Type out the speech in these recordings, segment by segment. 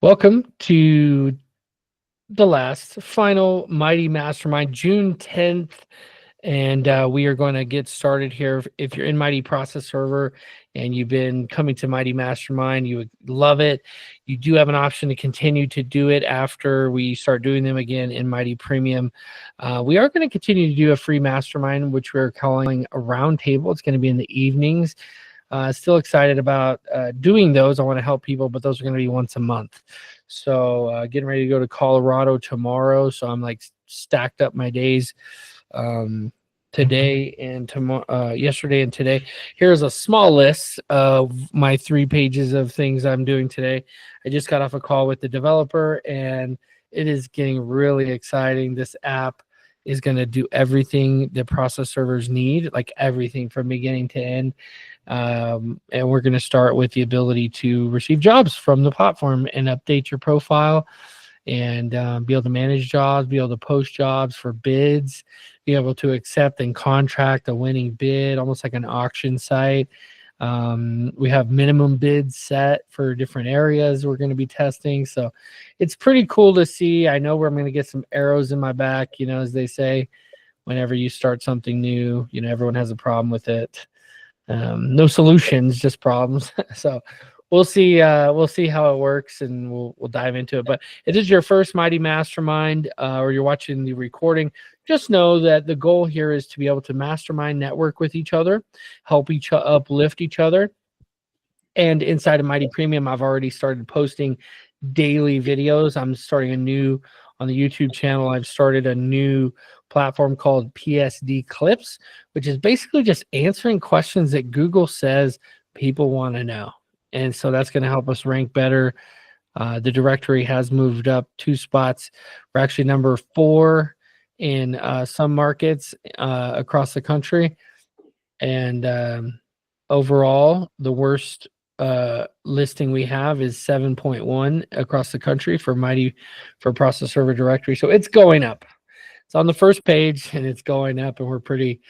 Welcome to the last final Mighty Mastermind, June 10th. And we are going to get started here. If you're in Mighty Process Server and you've been coming to Mighty Mastermind, you would love it. You do have an option to continue to do it after we start doing them again in Mighty Premium. We are going to continue to do a free mastermind, which we're calling a roundtable. It's going to be in the evenings. Still excited about doing those. I want to help people, but those are going to be once a month. So getting ready to go to Colorado tomorrow. So I'm like stacked up my days today and tomorrow, yesterday and today. Here's a small list of my 3 pages of things I'm doing today. I just got off a call with the developer and it is getting really exciting. This app is going to do everything the process servers need, like everything from beginning to end. And we're going to start with the ability to receive jobs from the platform and update your profile and be able to manage jobs, be able to post jobs for bids, be able to accept and contract a winning bid, almost like an auction site. We have minimum bids set for different areas we're going to be testing. So it's pretty cool to see. I know where I'm going to get some arrows in my back, as they say, whenever you start something new, everyone has a problem with it. No solutions, just problems. So we'll see how it works, and we'll dive into it. But if this is your first Mighty Mastermind, or you're watching the recording, just know that the goal here is to be able to mastermind, network with each other, help uplift each other. And inside of Mighty Premium, I've already started posting daily videos. I'm starting on the YouTube channel. I've started a new platform called PSD Clips, which is basically just answering questions that Google says people want to know. And so that's going to help us rank better. The directory has moved up 2 spots. We're actually number 4 in some markets across the country. And overall, the worst listing we have is 7.1 across the country for process server directory. So it's going up. It's on the first page and it's going up, and we're pretty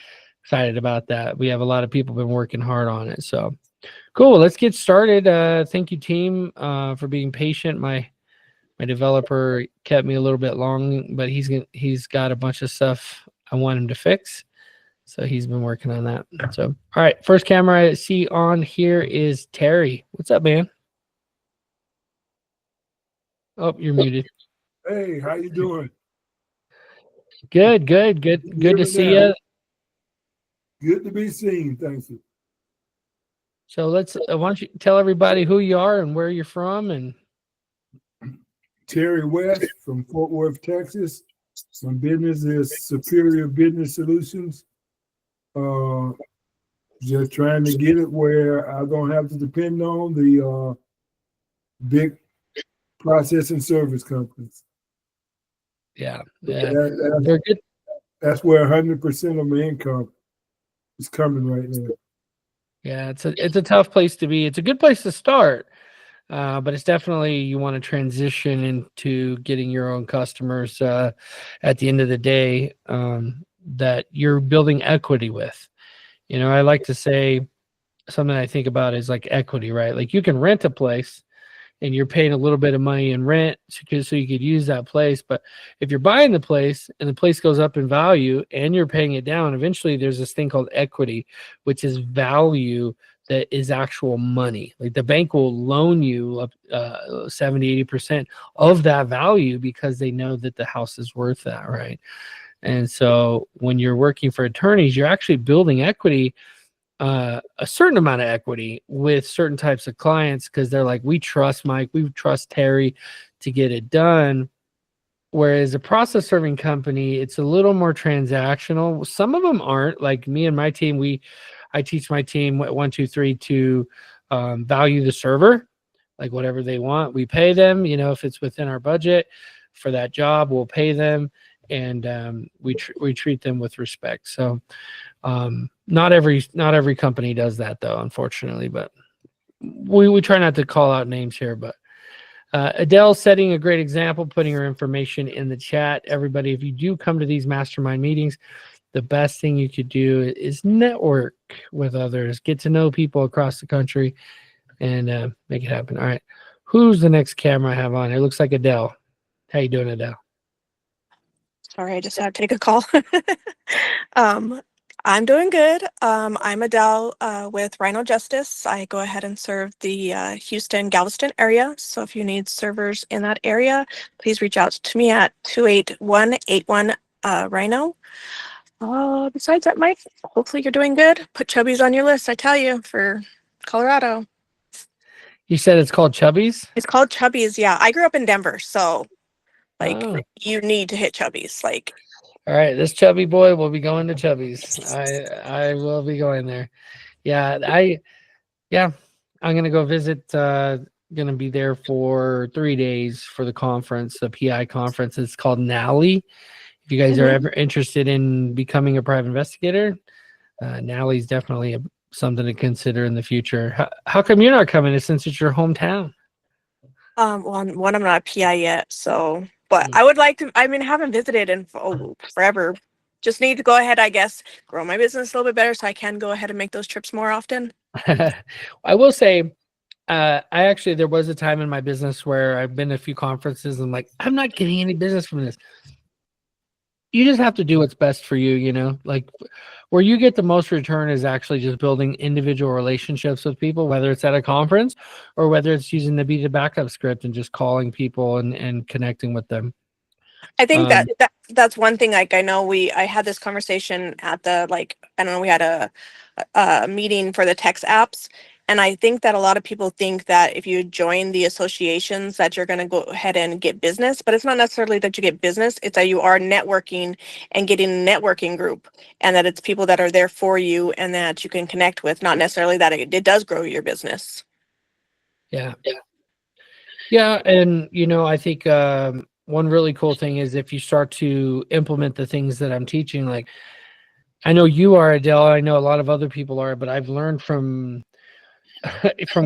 excited about that. We have a lot of people been working hard on it. So cool. Let's get started. Thank you, team, for being patient. My developer kept me a little bit long, but he's got a bunch of stuff I want him to fix. So he's been working on that. So, all right, first camera I see on here is Terry. What's up, man? Oh, you're muted. Hey, how you doing? Good to see you. Good to be seen. Thank you. So why don't you tell everybody who you are and where you're from? And Terry West from Fort Worth, Texas. My business is Superior Business Solutions. Just trying to get it where I don't have to depend on the big processing service companies. Yeah. They're good. That's where 100% of my income is coming right now. Yeah, it's a tough place to be. It's a good place to start, but it's definitely, you want to transition into getting your own customers at the end of the day, that you're building equity with. I like to say something I think about is like equity, right? Like you can rent a place and you're paying a little bit of money in rent so you could use that place. But if you're buying the place and the place goes up in value and you're paying it down, eventually there's this thing called equity, which is value that is actual money. Like the bank will loan you up 70, 80% of that value because they know that the house is worth that, right? And so when you're working for attorneys, you're actually building equity, a certain amount of equity with certain types of clients, because they're like, we trust Mike, we trust Terry to get it done. Whereas a process serving company, it's a little more transactional. Some of them aren't. Like me and my team, I teach my team 1, 2, 3 to value the server, like whatever they want, we pay them. If it's within our budget for that job, we'll pay them. And we treat them with respect. So not every company does that, though, unfortunately. But we try not to call out names here. But Adele's setting a great example, putting her information in the chat. Everybody, if you do come to these mastermind meetings, the best thing you could do is network with others, get to know people across the country, and make it happen. All right. Who's the next camera I have on? It looks like Adele. How you doing, Adele? Sorry, I just had to take a call. um, I'm doing good. I'm Adele with Rhino Justice. I go ahead and serve the Houston, Galveston area. So if you need servers in that area, please reach out to me at 28181 Rhino. Besides that, Mike, hopefully you're doing good. Put Chubby's on your list, I tell you, for Colorado. You said it's called Chubby's? It's called Chubby's. Yeah, I grew up in Denver, so like Oh. you need to hit Chubby's. Like, All right, this chubby boy will be going to Chubby's. I will be going there. Yeah, I'm gonna go visit. Gonna be there for 3 days for the conference, the PI conference. It's called NALI. If you guys are ever interested in becoming a private investigator, NALI is definitely something to consider in the future. How come you're not coming since it's your hometown? well, one, I'm not a PI yet, so, but I would like to. I mean, I haven't visited in forever. Just need to go ahead, I guess, grow my business a little bit better so I can go ahead and make those trips more often. I will say, there was a time in my business where I've been to a few conferences and like, I'm not getting any business from this. You just have to do what's best for you, you know, like where you get the most return is actually just building individual relationships with people, whether it's at a conference or whether it's using the Be the Backup script and just calling people and connecting with them. I think that's one thing. Like, I know I had this conversation at the, like, I don't know, we had a meeting for the text apps. And I think that a lot of people think that if you join the associations that you're going to go ahead and get business, but it's not necessarily that you get business. It's that you are networking and getting a networking group, and that it's people that are there for you and that you can connect with, not necessarily that it does grow your business. Yeah. Yeah. And, you know, I think one really cool thing is if you start to implement the things that I'm teaching, like I know you are, Adele, I know a lot of other people are, but I've learned from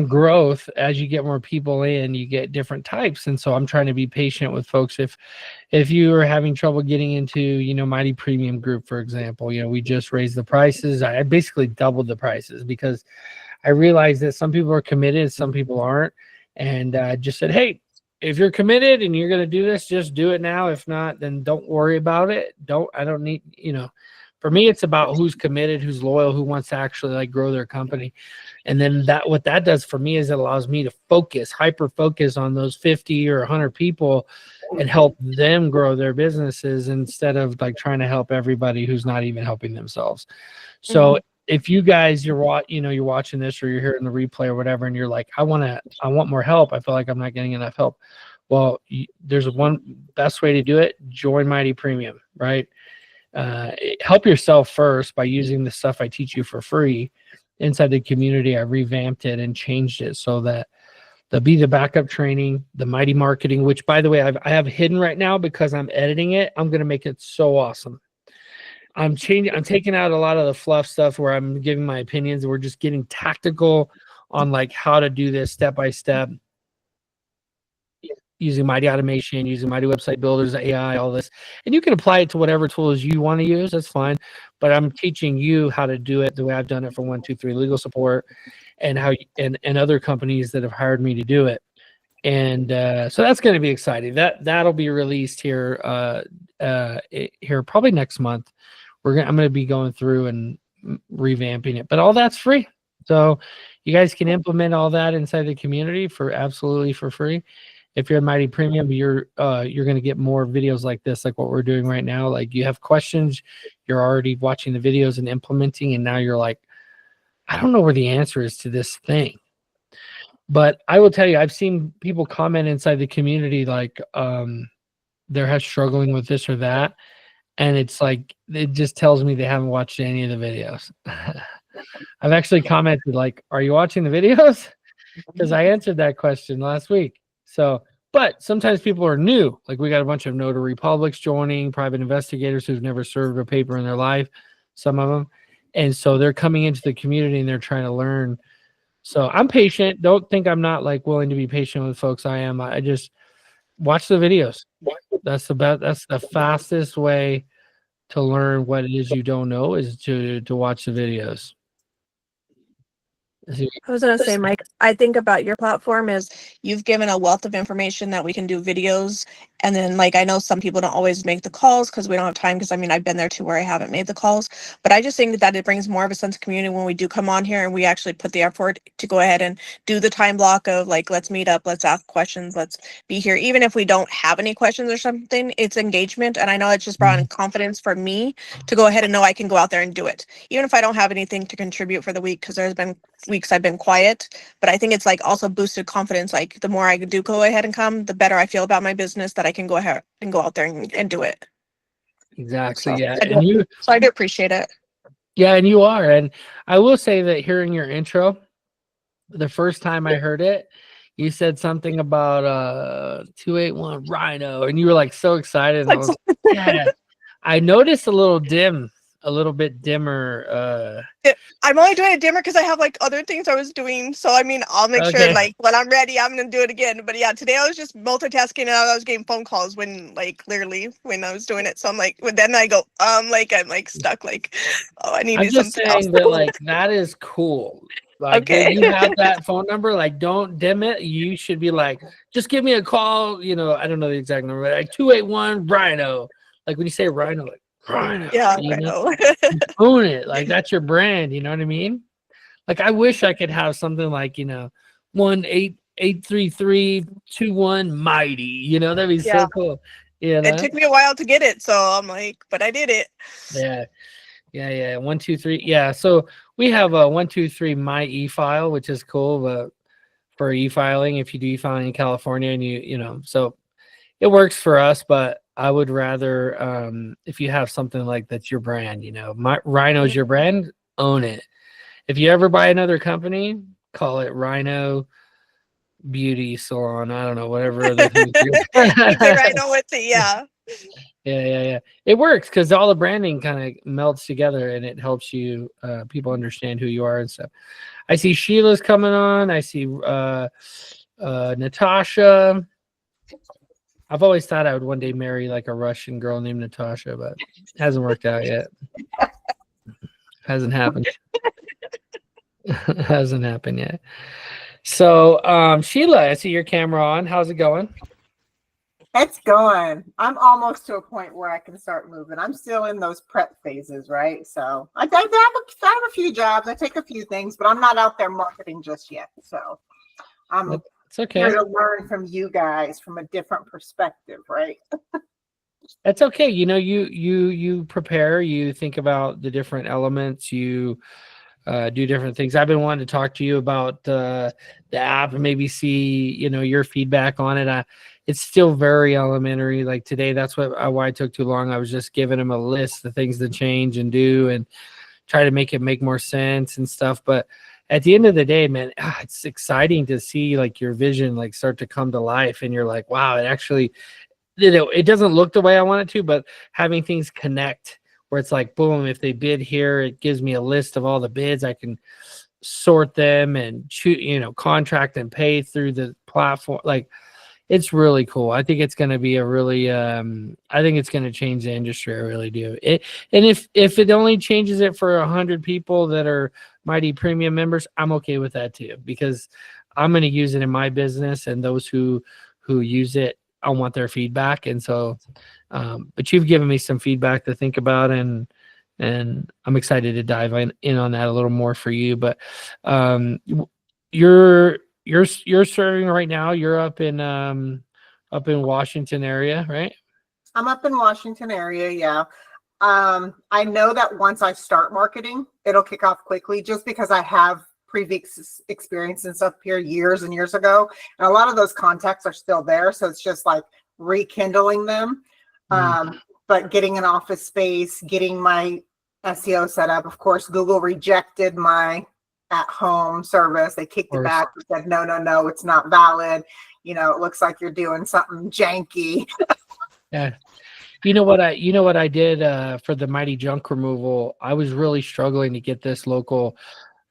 growth. As you get more people in, you get different types, and so I'm trying to be patient with folks. If you are having trouble getting into, you know, Mighty Premium Group, for example, you know, we just raised the prices. I basically doubled the prices because I realized that some people are committed, some people aren't, and I just said, hey, if you're committed and you're going to do this, just do it now. If not, then don't worry about it. I don't need, you know, for me, it's about who's committed, who's loyal, who wants to actually like grow their company. And then what that does for me is it allows me to hyper focus on those 50 or 100 people and help them grow their businesses instead of like trying to help everybody who's not even helping themselves. So if you guys, you're watching this or you're hearing the replay or whatever, and you're like, I want more help. I feel like I'm not getting enough help. Well, there's one best way to do it. Join Mighty Premium, right? Help yourself first by using the stuff I teach you for free inside the community. I revamped it and changed it so that the Be the Backup training, the Mighty Marketing, which by the way, I have hidden right now because I'm editing it. I'm going to make it so awesome. I'm taking out a lot of the fluff stuff where I'm giving my opinions. We're just getting tactical on like how to do this step by step, using Mighty Automation, using Mighty Website Builders, AI, all this. And you can apply it to whatever tools you want to use. That's fine. But I'm teaching you how to do it the way I've done it for 123 Legal Support and and other companies that have hired me to do it. And so that's going to be exciting. That'll be released here probably next month. I'm going to be going through and revamping it, but all that's free. So you guys can implement all that inside the community absolutely for free. If you're a Mighty Premium, you're going to get more videos like this, like what we're doing right now. Like you have questions, you're already watching the videos and implementing, and now you're like, I don't know where the answer is to this thing. But I will tell you, I've seen people comment inside the community like they're struggling with this or that. And it's like, it just tells me they haven't watched any of the videos. I've actually commented like, are you watching the videos? Because I answered that question last week. So, but sometimes people are new. Like we got a bunch of notary publics joining, private investigators who've never served a paper in their life, some of them. And so they're coming into the community and they're trying to learn. So I'm patient. Don't think I'm not like willing to be patient with folks. I am. I just watch the videos. That's the fastest way to learn what it is you don't know is to watch the videos. I was gonna say, Mike, I think about your platform is you've given a wealth of information that we can do videos. And then like, I know some people don't always make the calls because we don't have time. Cause I mean, I've been there too where I haven't made the calls, but I just think that it brings more of a sense of community when we do come on here and we actually put the effort to go ahead and do the time block of like, let's meet up, let's ask questions, let's be here. Even if we don't have any questions or something, it's engagement. And I know it's just brought in confidence for me to go ahead and know I can go out there and do it. Even if I don't have anything to contribute for the week, because there's been weeks I've been quiet, but I think it's like also boosted confidence. Like the more I do go ahead and come, the better I feel about my business that I can go ahead and go out there and do it. Exactly. So, Yeah. so I do appreciate it. Yeah, and you are. And I will say that hearing your intro, the first time I heard it, you said something about 281 Rhino, and you were like so excited. And I was like, yeah. I noticed a little bit dimmer. I'm only doing it dimmer because I have like other things I was doing. So I mean, I'll make sure like when I'm ready, I'm gonna do it again. But yeah, today I was just multitasking and I was getting phone calls when like literally when I was doing it. So I'm like, then I go, I'm like stuck. Like, oh, I need to do something else. I'm just saying that like that is cool. Like okay. you have that phone number, like don't dim it. You should be like, just give me a call. You know, I don't know the exact number, like 281 Rhino. Like when you say Rhino, like Rhino. Yeah, you know? Own it. Like that's your brand. You know what I mean? Like I wish I could have something like 1-833-21 Mighty. You know, that'd be so cool. You know? It took me a while to get it, so I'm like, but I did it. Yeah. 1, 2, 3. Yeah. So we have a 1, 2, 3 my e-file, which is cool. But for e-filing, if you do e-filing in California and you know, so it works for us, but I would rather if you have something like that's your brand, my Rhino's your brand, own it. If you ever buy another company, call it Rhino Beauty Salon. I don't know, whatever other thing. Rhino with it, yeah. Yeah. It works because all the branding kind of melts together and it helps you people understand who you are and stuff. I see Sheila's coming on. I see Natasha. I've always thought I would one day marry like a Russian girl named Natasha, but it hasn't worked out yet. Hasn't happened. Hasn't happened yet. So Sheila, I see your camera on. How's it going? It's going. I'm almost to a point where I can start moving. I'm still in those prep phases, right? So I have a few jobs. I take a few things, but I'm not out there marketing just yet. So it's okay. Here to learn from you guys from a different perspective, right? It's okay. You prepare. You think about the different elements. You do different things. I've been wanting to talk to you about the app and maybe see your feedback on it. It's still very elementary. Like today, that's why it took too long. I was just giving him a list of things to change and do and try to make it make more sense and stuff. But at the end of the day, man, it's exciting to see like your vision like start to come to life. And you're like, wow, it actually, it doesn't look the way I want it to, but having things connect where it's like, boom, if they bid here, it gives me a list of all the bids. I can sort them and contract and pay through the platform. Like, it's really cool. I think it's going to be a really, I think it's going to change the industry. I really do. And if it only changes it for 100 people that are Mighty Premium members, I'm okay with that too, because I'm going to use it in my business, and those who use it, I want their feedback. And so, but you've given me some feedback to think about, and I'm excited to dive in on that a little more for you. But you're serving right now. You're up in Washington area, right? I'm up in Washington area. Yeah. I know that once I start marketing, it'll kick off quickly just because I have previous experience and stuff here years and years ago. And a lot of those contacts are still there. So it's just like rekindling them. But getting an office space, getting my SEO set up. Of course, Google rejected my at-home service. They kicked it back and said, no, it's not valid. It looks like you're doing something janky. Yeah. You know what I did for the Mighty Junk removal? I was really struggling to get this local.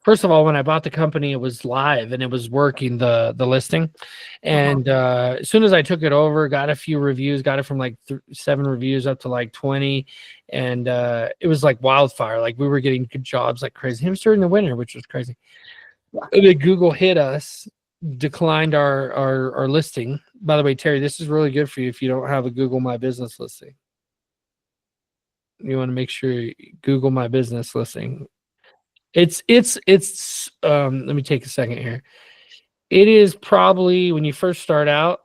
First of all, when I bought the company, it was live and it was working the listing. And as soon as I took it over, got a few reviews, got it from like 7 reviews up to like 20. And it was like wildfire. Like we were getting good jobs like crazy. It was during the winter, which was crazy. Yeah. Google hit us, declined our listing. By the way, Terry, this is really good for you if you don't have a Google My Business listing. You want to make sure you Google My Business listing. It's let me take a second here. It is probably, when you first start out,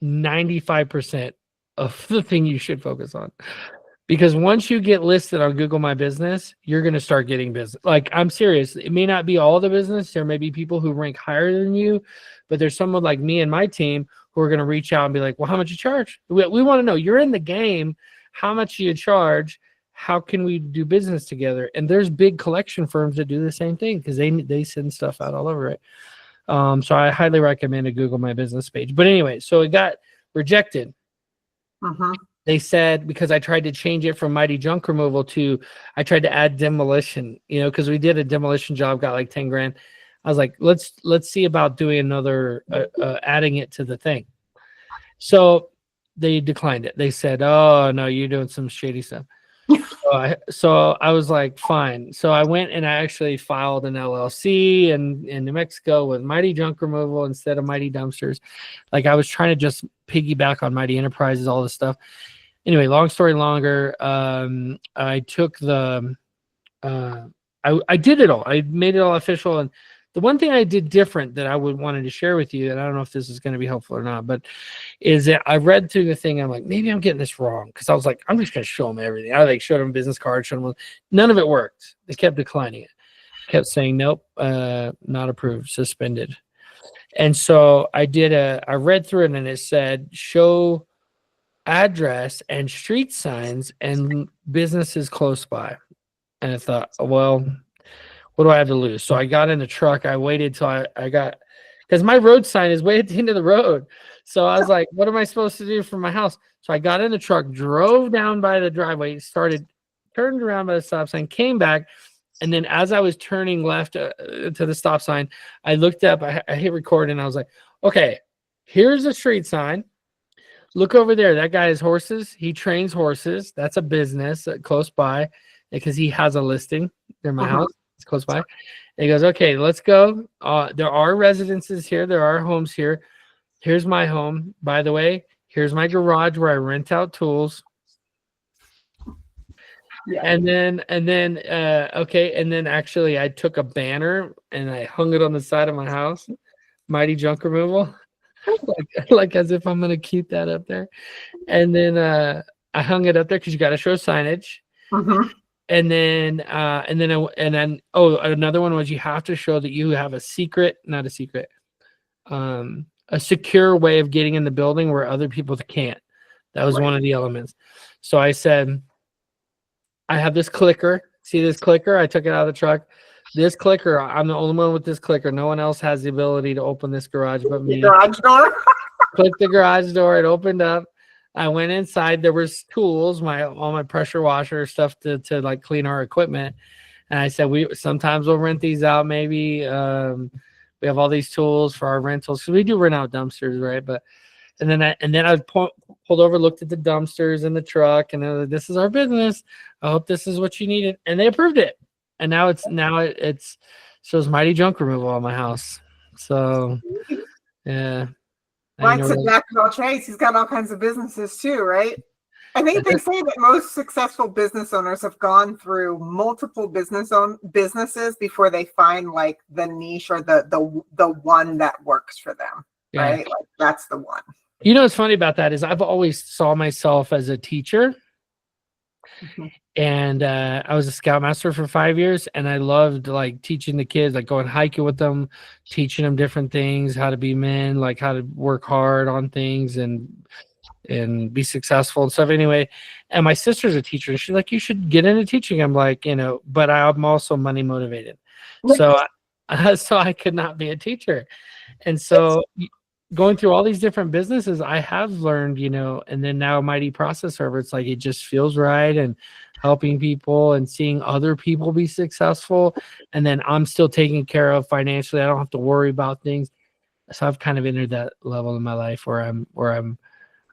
95% of the thing you should focus on. Because once you get listed on Google My Business, you're going to start getting business. Like, I'm serious. It may not be all the business. There may be people who rank higher than you, but there's someone like me and my team who are going to reach out and be like, well, how much you charge? We want to know. You're in the game. How much do you charge? How can we do business together? And there's big collection firms that do the same thing because they send stuff out all over it. So I highly recommend a Google My Business page. But anyway, so it got rejected. They said, because I tried to change it from Mighty Junk Removal to, I tried to add demolition, because we did a demolition job, got like 10 grand. I was like, let's see about doing another, adding it to the thing. So they declined it. They said, oh no, you're doing some shady stuff. So I was like, fine. So I went and I actually filed an LLC in New Mexico with Mighty Junk Removal instead of Mighty Dumpsters. Like, I was trying to just piggyback on Mighty Enterprises, all this stuff. Anyway, long story longer, I took the, I did it all. I made it all official. And the one thing I did different that I wanted to share with you, and I don't know if this is going to be helpful or not, but is that I read through the thing. I'm like, maybe I'm getting this wrong. Cause I was like, I'm just going to show them everything. I like showed them business cards, showed them, none of it worked. They kept declining it, kept saying, nope, not approved, suspended. And so I read through it and it said, show address and street signs and businesses close by. And I thought, well, what do I have to lose? So I got in the truck. I waited till I got, because my road sign is way at the end of the road. So I was like, what am I supposed to do from my house? So I got in the truck, drove down by the driveway, turned around by the stop sign, came back. And then as I was turning left to the stop sign, I looked up, I hit record, and I was like, okay, here's a street sign. Look over there. That guy has horses. He trains horses. That's a business close by because he has a listing near my house. It's close by. And he goes, okay, let's go. There are residences here. There are homes here. Here's my home. By the way, here's my garage where I rent out tools. Yeah. And then actually I took a banner and I hung it on the side of my house, Mighty Junk Removal, like as if I'm going to keep that up there. And then I hung it up there because you got to show signage. And then another one was you have to show that you have a secure way of getting in the building where other people can't. That was one of the elements. So I said, I have this clicker. See this clicker? I took it out of the truck. This clicker, I'm the only one with this clicker. No one else has the ability to open this garage but me. Garage door. Click the garage door. It opened up. I went inside. There was tools, all my pressure washer stuff to like clean our equipment. And I said, sometimes we'll rent these out. Maybe we have all these tools for our rentals. So we do rent out dumpsters, right? And then I pulled over, looked at the dumpsters in the truck, and like, this is our business. I hope this is what you needed, and they approved it. And now it shows Mighty Junk Removal on my house. So yeah. Mike's a jack of all trades. He's got all kinds of businesses too, right? I think they say that most successful business owners have gone through multiple businesses before they find like the niche or the one that works for them. Yeah. Right? Like that's the one. You know what's funny about that is I've always saw myself as a teacher. And I was a scoutmaster for 5 years, and I loved like teaching the kids, like going hiking with them, teaching them different things, how to be men, like how to work hard on things and be successful and stuff. Anyway, and my sister's a teacher, and she's like, you should get into teaching. I'm like, but I'm also money motivated, so I could not be a teacher. And so going through all these different businesses, I have learned, and then now Mighty Process Server, it's like it just feels right, and helping people and seeing other people be successful, and then I'm still taken care of financially. I don't have to worry about things. So I've kind of entered that level in my life where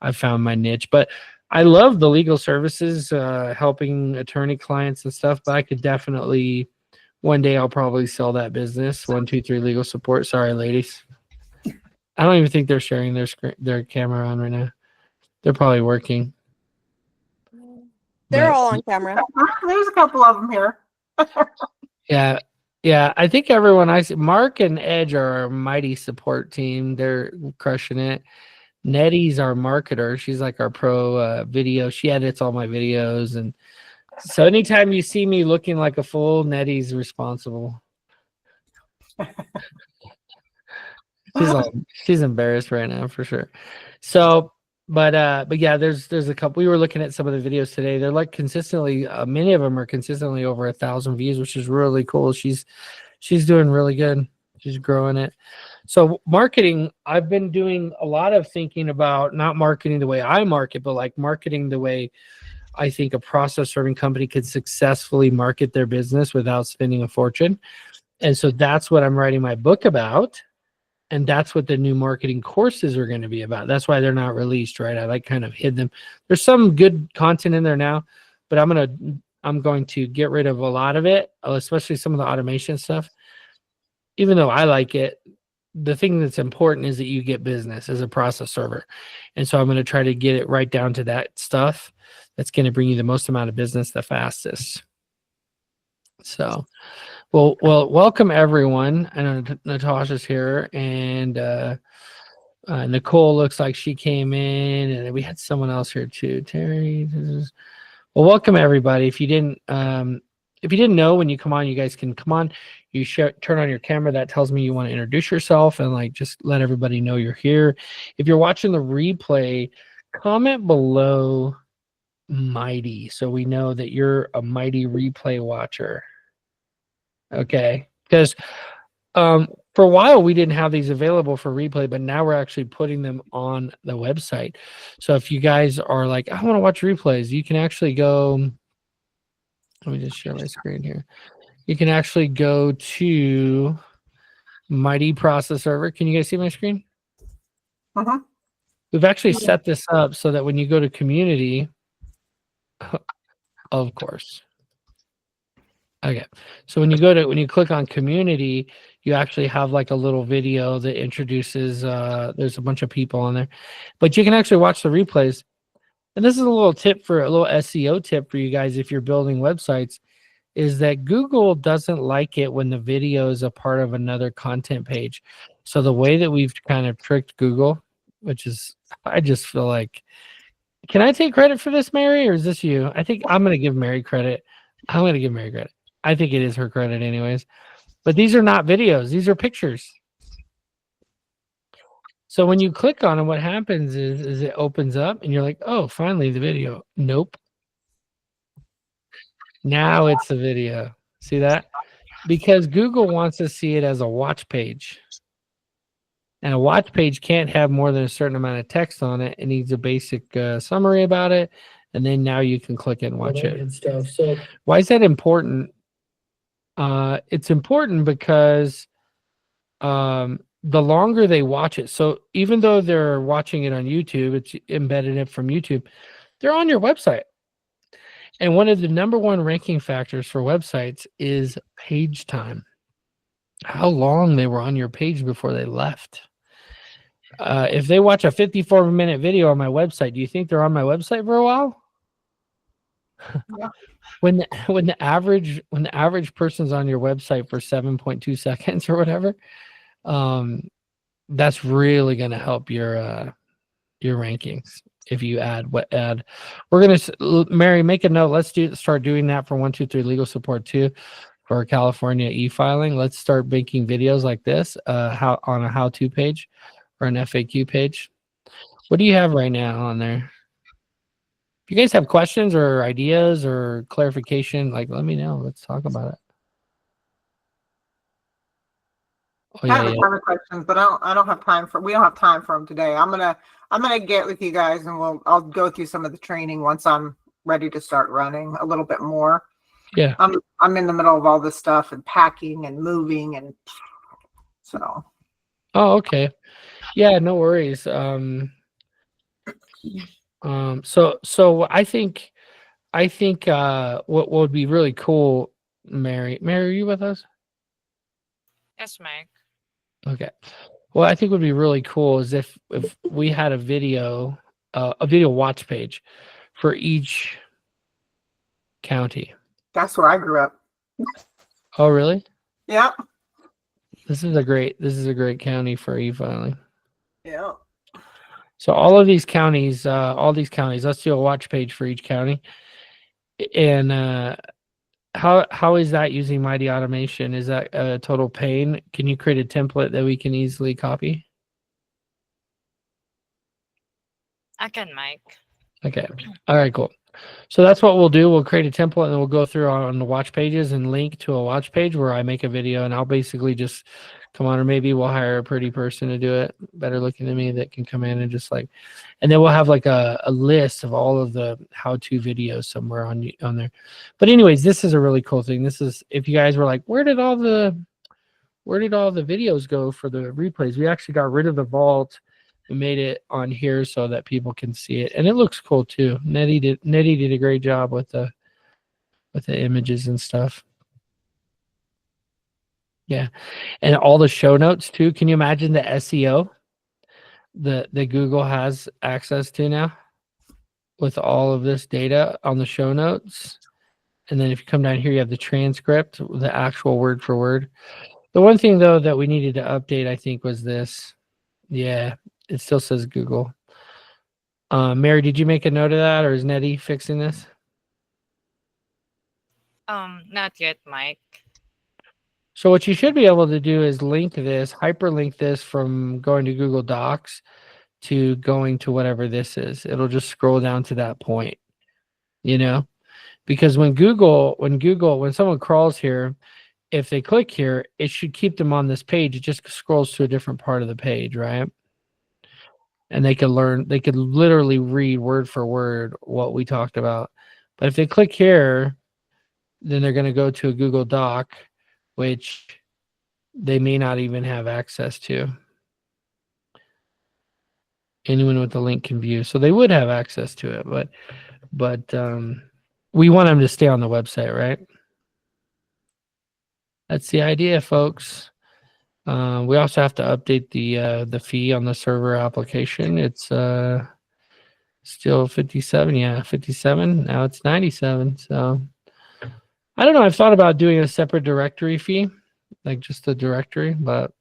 I've found my niche. But I love the legal services, helping attorney clients and stuff. But I could definitely one day I'll probably sell that business. 123 Legal Support. Sorry, ladies. I don't even think they're sharing their camera on right now. They're probably working. They're But, all on camera. There's a couple of them here. yeah. Yeah, I think everyone I see, Mark and Edge are our mighty support team. They're crushing it. Nettie's our marketer. She's like our pro video. She edits all my videos. And so anytime you see me looking like a fool, Nettie's responsible. She's embarrassed right now for sure. So, but yeah, there's a couple. We were looking at some of the videos today. They're like consistently, many of them are consistently over 1,000 views, which is really cool. She's doing really good. She's growing it. So marketing, I've been doing a lot of thinking about not marketing the way I market, but like marketing the way I think a process serving company could successfully market their business without spending a fortune. And so that's what I'm writing my book about. And that's what the new marketing courses are going to be about. That's why they're not released, right? I like kind of hid them. There's some good content in there now, but I'm going to get rid of a lot of it, especially some of the automation stuff. Even though I like it, the thing that's important is that you get business as a process server. And so I'm going to try to get it right down to that stuff that's going to bring you the most amount of business the fastest. So, well, welcome everyone. I know Natasha's here, and Nicole looks like she came in, and we had someone else here too. Terry. Well, welcome everybody. If you didn't know, when you come on, you guys can come on. You turn on your camera. That tells me you want to introduce yourself and like just let everybody know you're here. If you're watching the replay, comment below mighty so we know that you're a mighty replay watcher. Okay, because for a while we didn't have these available for replay, but now we're actually putting them on the website. So if you guys are like, I want to watch replays, you can actually go. Let me just share my screen here. You can actually go to Mighty Process Server. Can you guys see my screen? Uh-huh. We've actually set this up so that when you go to community, of course. Okay. So when you click on community, you actually have like a little video that introduces, there's a bunch of people on there, but you can actually watch the replays. And this is a little SEO tip for you guys if you're building websites, is that Google doesn't like it when the video is a part of another content page. So the way that we've kind of tricked Google, which is, I just feel like, can I take credit for this, Mary, or is this you? I think I'm going to give Mary credit. I'm going to give Mary credit. I think it is her credit anyways. But these are not videos. These are pictures. So when you click on it, what happens is it opens up and you're like, oh, finally the video. Nope. Now it's the video. See that? Because Google wants to see it as a watch page. And a watch page can't have more than a certain amount of text on it. It needs a basic summary about it. And then now you can click it and watch it and stuff. So why is that important? It's important because the longer they watch it, so even though they're watching it on YouTube, it's embedded it from YouTube, they're on your website. And one of the number one ranking factors for websites is page time. How long they were on your page before they left. If they watch a 54-minute video on my website, do you think they're on my website for a while? Yeah. When the average person's on your website for 7.2 seconds or whatever, that's really going to help your rankings. If you we're going to, Mary, make a note. Let's start doing that for 123 Legal Support too, for California e-filing. Let's start making videos like this, on a how-to page or an FAQ page. What do you have right now on there? If you guys have questions or ideas or clarification, like let me know. Let's talk about it. Oh, I have a ton of questions, but we don't have time for them today. I'm gonna get with you guys and I'll go through some of the training once I'm ready to start running a little bit more. Yeah. I'm in the middle of all this stuff and packing and moving and so. Oh, okay. Yeah, no worries. So I think what would be really cool Mary. Mary, are you with us? Yes, Mike. Okay. Well, I think would be really cool is if we had a video watch page for each county. That's where I grew up. Oh, really? Yeah. This is a great county for you finally. Yeah. So all these counties, let's do a watch page for each county. And how is that using Mighty Automation? Is that a total pain? Can you create a template that we can easily copy? I can, Mike. Okay. All right, cool. So that's what we'll do. We'll create a template and then we'll go through on the watch pages and link to a watch page where I make a video and I'll basically just come on, or maybe we'll hire a pretty person to do it, better looking than me, that can come in and just like, and then we'll have like a list of all of the how-to videos somewhere on there. But anyways, this is a really cool thing. This is, if you guys were like, where did all the videos go for the replays? We actually got rid of the vault. We made it on here so that people can see it, and it looks cool too. Nettie did a great job with the images and stuff. Yeah, and all the show notes too. Can you imagine the SEO that Google has access to now with all of this data on the show notes? And then if you come down here, you have the transcript, the actual word for word. The one thing though that we needed to update, I think, was this. Yeah, it still says Google. Mary, did you make a note of that, or is Nettie fixing this? Not yet, Mike. So what you should be able to do is hyperlink this from going to Google Docs to going to whatever this is. It'll just scroll down to that point, because when someone crawls here, if they click here, it should keep them on this page. It just scrolls to a different part of the page, right? And they could literally read word for word what we talked about. But if they click here, then they're going to go to a Google Doc, which they may not even have access to. Anyone with the link can view. So they would have access to it, but we want them to stay on the website, right? That's the idea, folks. We also have to update the fee on the server application. It's still 57. Yeah, 57. Now it's 97. So I don't know. I've thought about doing a separate directory fee, like just a directory, but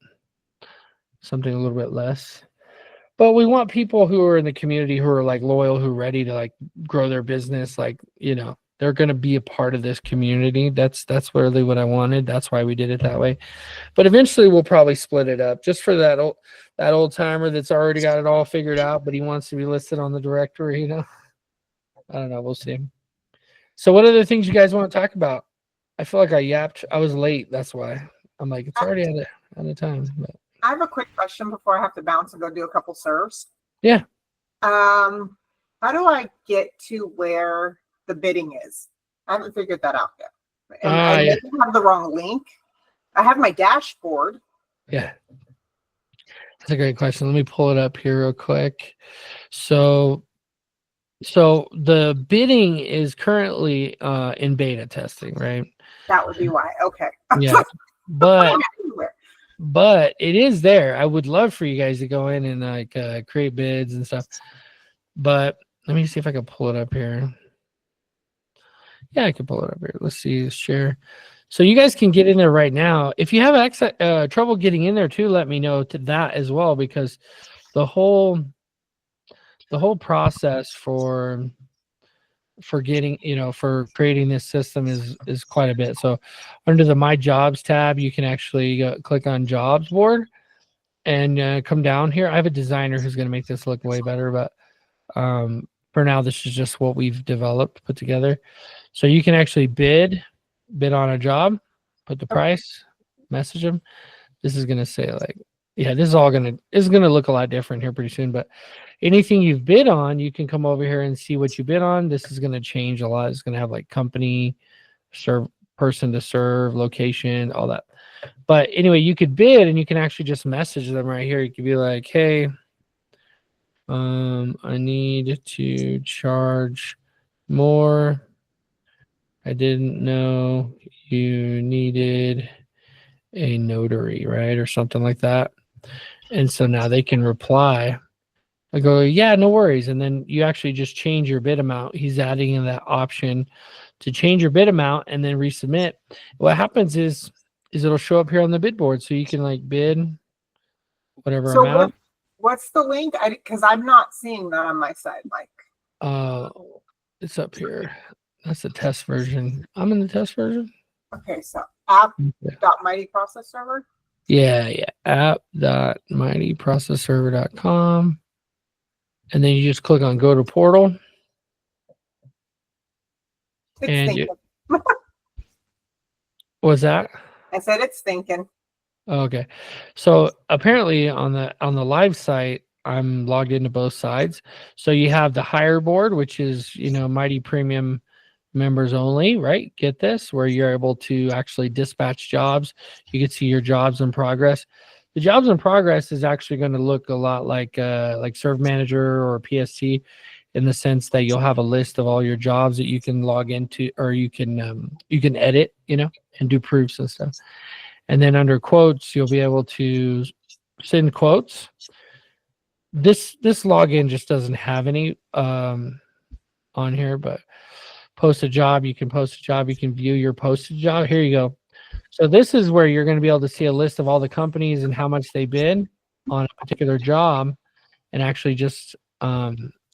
something a little bit less. But we want people who are in the community who are like loyal, who are ready to like grow their business. Like, they're going to be a part of this community. That's really what I wanted. That's why we did it that way. But eventually we'll probably split it up just for that old timer that's already got it all figured out, but he wants to be listed on the directory, I don't know. We'll see. So what other things you guys want to talk about? I feel like I yapped. I was late. That's why. I'm like, it's already out of time. But. I have a quick question before I have to bounce and go do a couple serves. Yeah. How do I get to where the bidding is? I haven't figured that out yet. And I Yeah. have the wrong link. I have my dashboard. Yeah. That's a great question. Let me pull it up here real quick. So the bidding is currently in beta testing, right? That would be why. Okay. Yeah. But Everywhere. but it is there. I would love for you guys to go in and like create bids and stuff. But let me see if I can pull it up here. Yeah, I can pull it up here. Let's see, share. So you guys can get in there right now. If you have trouble getting in there too, let me know to that as well, because the whole process for getting, for creating this system is quite a bit. So under the My Jobs tab, you can actually click on Jobs Board and come down here. I have a designer who's going to make this look way better, but for now, this is just what we've put together. So you can actually bid on a job, put the price, message them. This is going to say like, yeah, this is going to look a lot different here pretty soon, but anything you've bid on, you can come over here and see what you bid on. This is going to change a lot. It's going to have like company, serve, person to serve, location, all that. But anyway, you could bid and you can actually just message them right here. You could be like, hey, I need to charge more. I didn't know you needed a notary, right? Or something like that. And so now they can reply. I go, yeah, no worries. And then you actually just change your bid amount. He's adding in that option to change your bid amount and then resubmit. What happens is it'll show up here on the bid board. So you can like bid whatever So amount. what's the link? Because I'm not seeing that on my side, Mike. It's up here. That's the test version. I'm in the test version. Okay, so app.mighty process server. Yeah. app.mightyprocessserver.com. And then you just click on go to portal. It's And thinking. what's that? I said it's thinking. Okay. So apparently on the live site, I'm logged into both sides. So you have the hire board, which is, Mighty Premium members only, right? Get this, where you're able to actually dispatch jobs. You can see your jobs in progress. The jobs in progress is actually going to look a lot like Serve Manager or PST, in the sense that you'll have a list of all your jobs that you can log into, or you can edit, and do proofs and stuff. And then under quotes, you'll be able to send quotes. This login just doesn't have any on here, but post a job, you can post a job, you can view your posted job. Here you go. So this is where you're going to be able to see a list of all the companies and how much they bid on a particular job, and actually just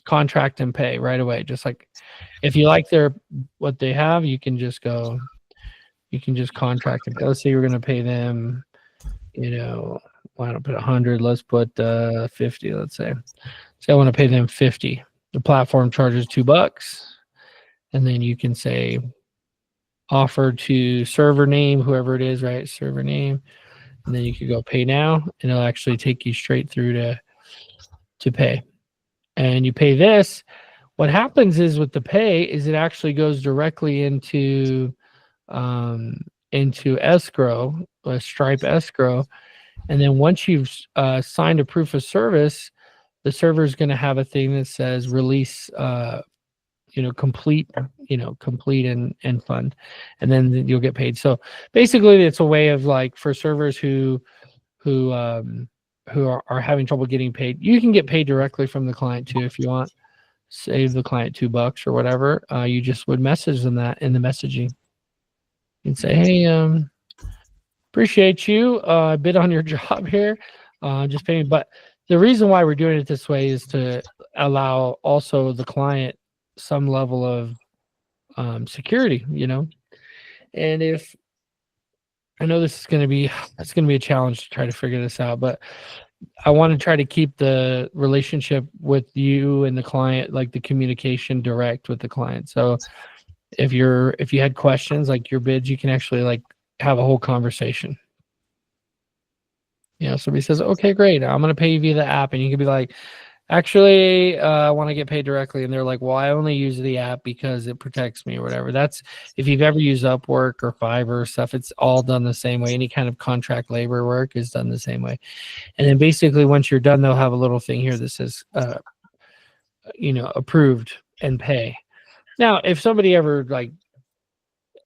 contract and pay right away. Just like if you like what they have, you can just contract and pay. Let's say you're going to pay them, why don't put 100? Let's put 50. Let's say I want to pay them 50. The platform charges $2, and then you can say offer to server name, whoever it is, right? Server name, and then you can go pay now, and it'll actually take you straight through to pay. And you pay this. What happens is with the pay is it actually goes directly into escrow, a Stripe escrow. And then once you've signed a proof of service, the server is going to have a thing that says release, complete and fund, and then you'll get paid. So basically it's a way of like for servers who are having trouble getting paid. You can get paid directly from the client too if you want. Save the client $2 or whatever. You just would message them that in the messaging. You'd say, hey, appreciate you. I bid on your job here. Just paying. But the reason why we're doing it this way is to allow also the client some level of security, And if I know it's going to be a challenge to try to figure this out, but I want to try to keep the relationship with you and the client, like the communication direct with the client. So if you had questions like your bids, you can actually like have a whole conversation. Somebody says, okay, great, I'm going to pay you via the app. And you can be like, actually, I want to get paid directly. And they're like, well, I only use the app because it protects me or whatever. That's if you've ever used Upwork or Fiverr or stuff, it's all done the same way. Any kind of contract labor work is done the same way. And then basically once you're done, they'll have a little thing here that says, approved and pay. Now, if somebody ever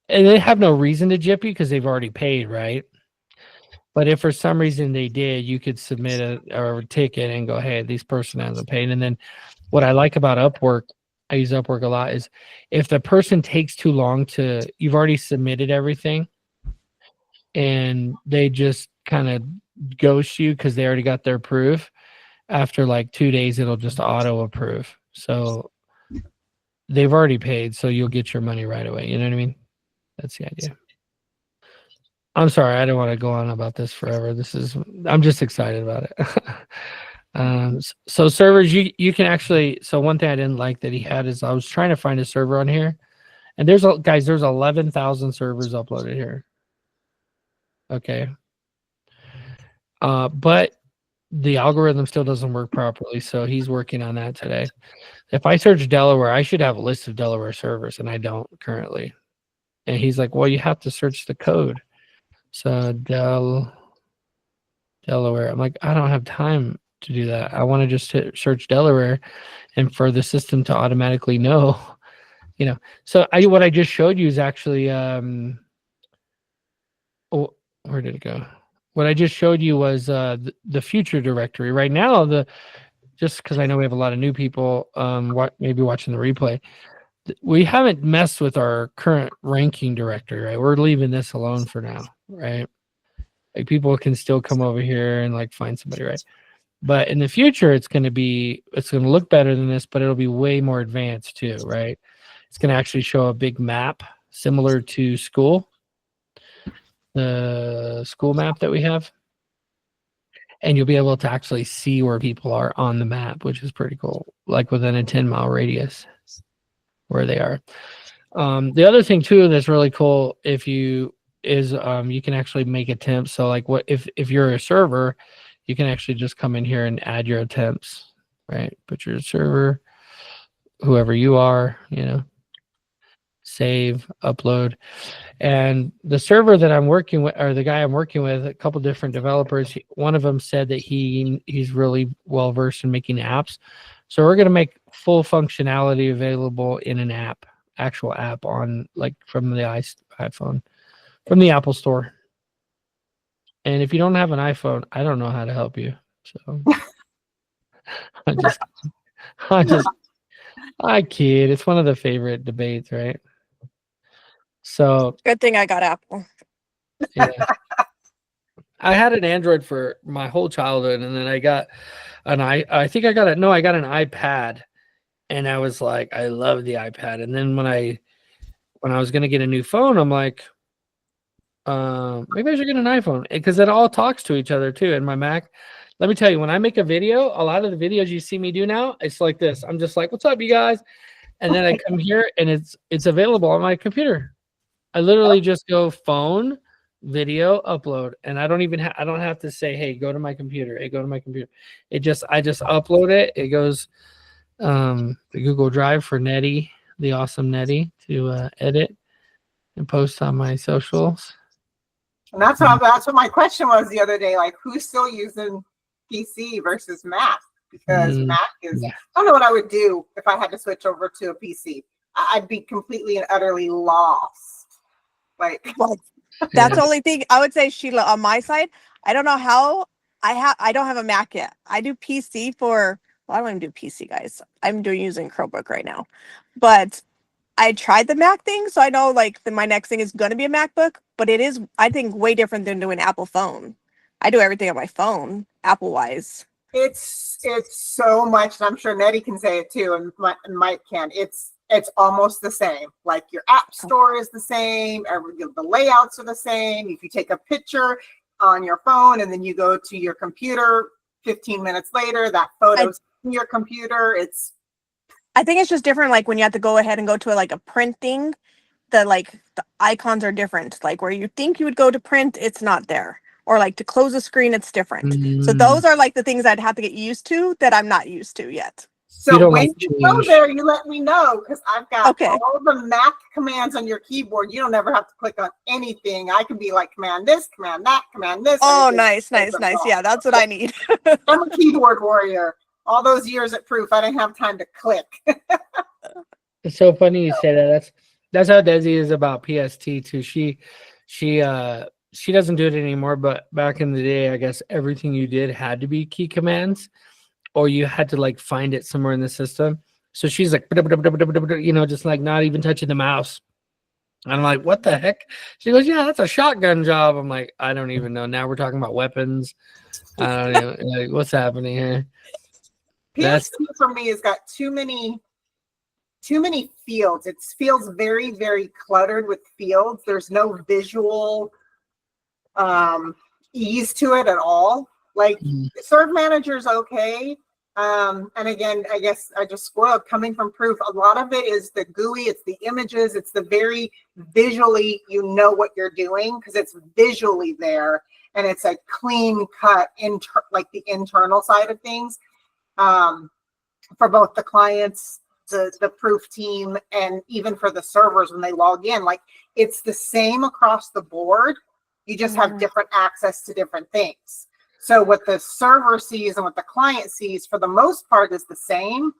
and they have no reason to jip you because they've already paid, right? But if for some reason they did, you could submit a ticket and go, hey, this person hasn't paid. And then what I like about Upwork, I use Upwork a lot, is if the person takes too long you've already submitted everything and they just kind of ghost you because they already got their proof, after like 2 days, it'll just auto approve. So they've already paid, so you'll get your money right away. You know what I mean? That's the idea. I'm sorry, I don't want to go on about this forever. I'm just excited about it. So servers, you can actually, so one thing I didn't like that he had is I was trying to find a server on here, and there's 11,000 servers uploaded here. Okay. But the algorithm still doesn't work properly, so he's working on that today. If I search Delaware, I should have a list of Delaware servers, and I don't currently. And he's like, well, you have to search the code. So Delaware. I'm like, I don't have time to do that. I want to just search Delaware and for the system to automatically know, So what I just showed you is actually Oh, where did it go? What I just showed you was the future directory. Right now, just because I know we have a lot of new people, maybe watching the replay, we haven't messed with our current ranking directory, right? We're leaving this alone for now, right? Like people can still come over here and like find somebody, right? But in the future, it's going to look better than this, but it'll be way more advanced too, right? It's going to actually show a big map similar to school, the school map that we have. And you'll be able to actually see where people are on the map, which is pretty cool, like within a 10-mile radius where they are. The other thing too that's really cool you can actually make attempts. So like if you're a server, you can actually just come in here and add your attempts, right? Put your server, whoever you are, save, upload. And the server that I'm working with, or the guy I'm working with, a couple different developers, one of them said that he's really well versed in making apps. So we're going to make full functionality available in an app, actual app on like from the iPhone, from the Apple Store. And if you don't have an iPhone, I don't know how to help you. So I kid. It's one of the favorite debates, right? So Good thing I got Apple. yeah. I had an Android for my whole childhood, and then I got I think I got an iPad, and I was like, I love the iPad. And then when I was gonna get a new phone, I'm like, maybe I should get an iPhone because it all talks to each other too. And my Mac, let me tell you, when I make a video, a lot of the videos you see me do now, it's like this. I'm just like, what's up, you guys? And then I come here and it's available on my computer. I literally just go phone, video, upload, and I don't have to say, hey, go to my computer. Hey, go to my computer. I just upload it. It goes the Google Drive for Nettie, the awesome Nettie, to edit and post on my socials. And that's what my question was the other day. Like, who's still using PC versus Mac? Because Mac is, I don't know what I would do if I had to switch over to a PC. I'd be completely and utterly lost. Like, That's the only thing I would say, Sheila, on my side. I don't know how I don't have a Mac yet. I do PC I don't even do PC, guys. I'm using Chromebook right now. But I tried the Mac thing, so I know like my next thing is gonna be a MacBook, but it is, I think, way different than doing Apple phone. I do everything on my phone, Apple wise. it's so much, and I'm sure Nettie can say it too, and Mike can. It's almost the same. Like your app store is the same, the layouts are the same. If you take a picture on your phone and then you go to your computer 15 minutes later, that photo's in your computer. I think it's just different. Like when you have to go ahead and go to a printing, the icons are different. Like where you think you would go to print, it's not there. Or like to close a screen, it's different. So those are like the things I'd have to get used to that I'm not used to yet. So when you go there, you let me know, because I've got all the Mac commands on your keyboard. You don't ever have to click on anything. I can be like, command this, command that, command this. Oh, nice. Yeah, that's what I need. I'm a keyboard warrior. All those years at Proof, I didn't have time to click. It's so funny you say that. That's how Desi is about PST too. She doesn't do it anymore, but back in the day, I guess everything you did had to be key commands, or you had to like find it somewhere in the system. So she's like, just like not even touching the mouse. I'm like, what the heck? She goes, yeah, that's a shotgun job. I'm like, I don't even know. Now we're talking about weapons. I don't know. Like, what's happening here? PST for me has got too many fields. It feels very, very cluttered with fields. There's no visual ease to it at all. Like Serve Manager's okay. And again, I guess I just spoiled coming from Proof. A lot of it is the GUI, it's the images, it's the very visually, you know what you're doing because it's visually there, and it's a clean cut like the internal side of things for both the clients, the Proof team, and even for the servers when they log in. Like it's the same across the board. You just have different access to different things. So what the server sees and what the client sees for the most part is the same.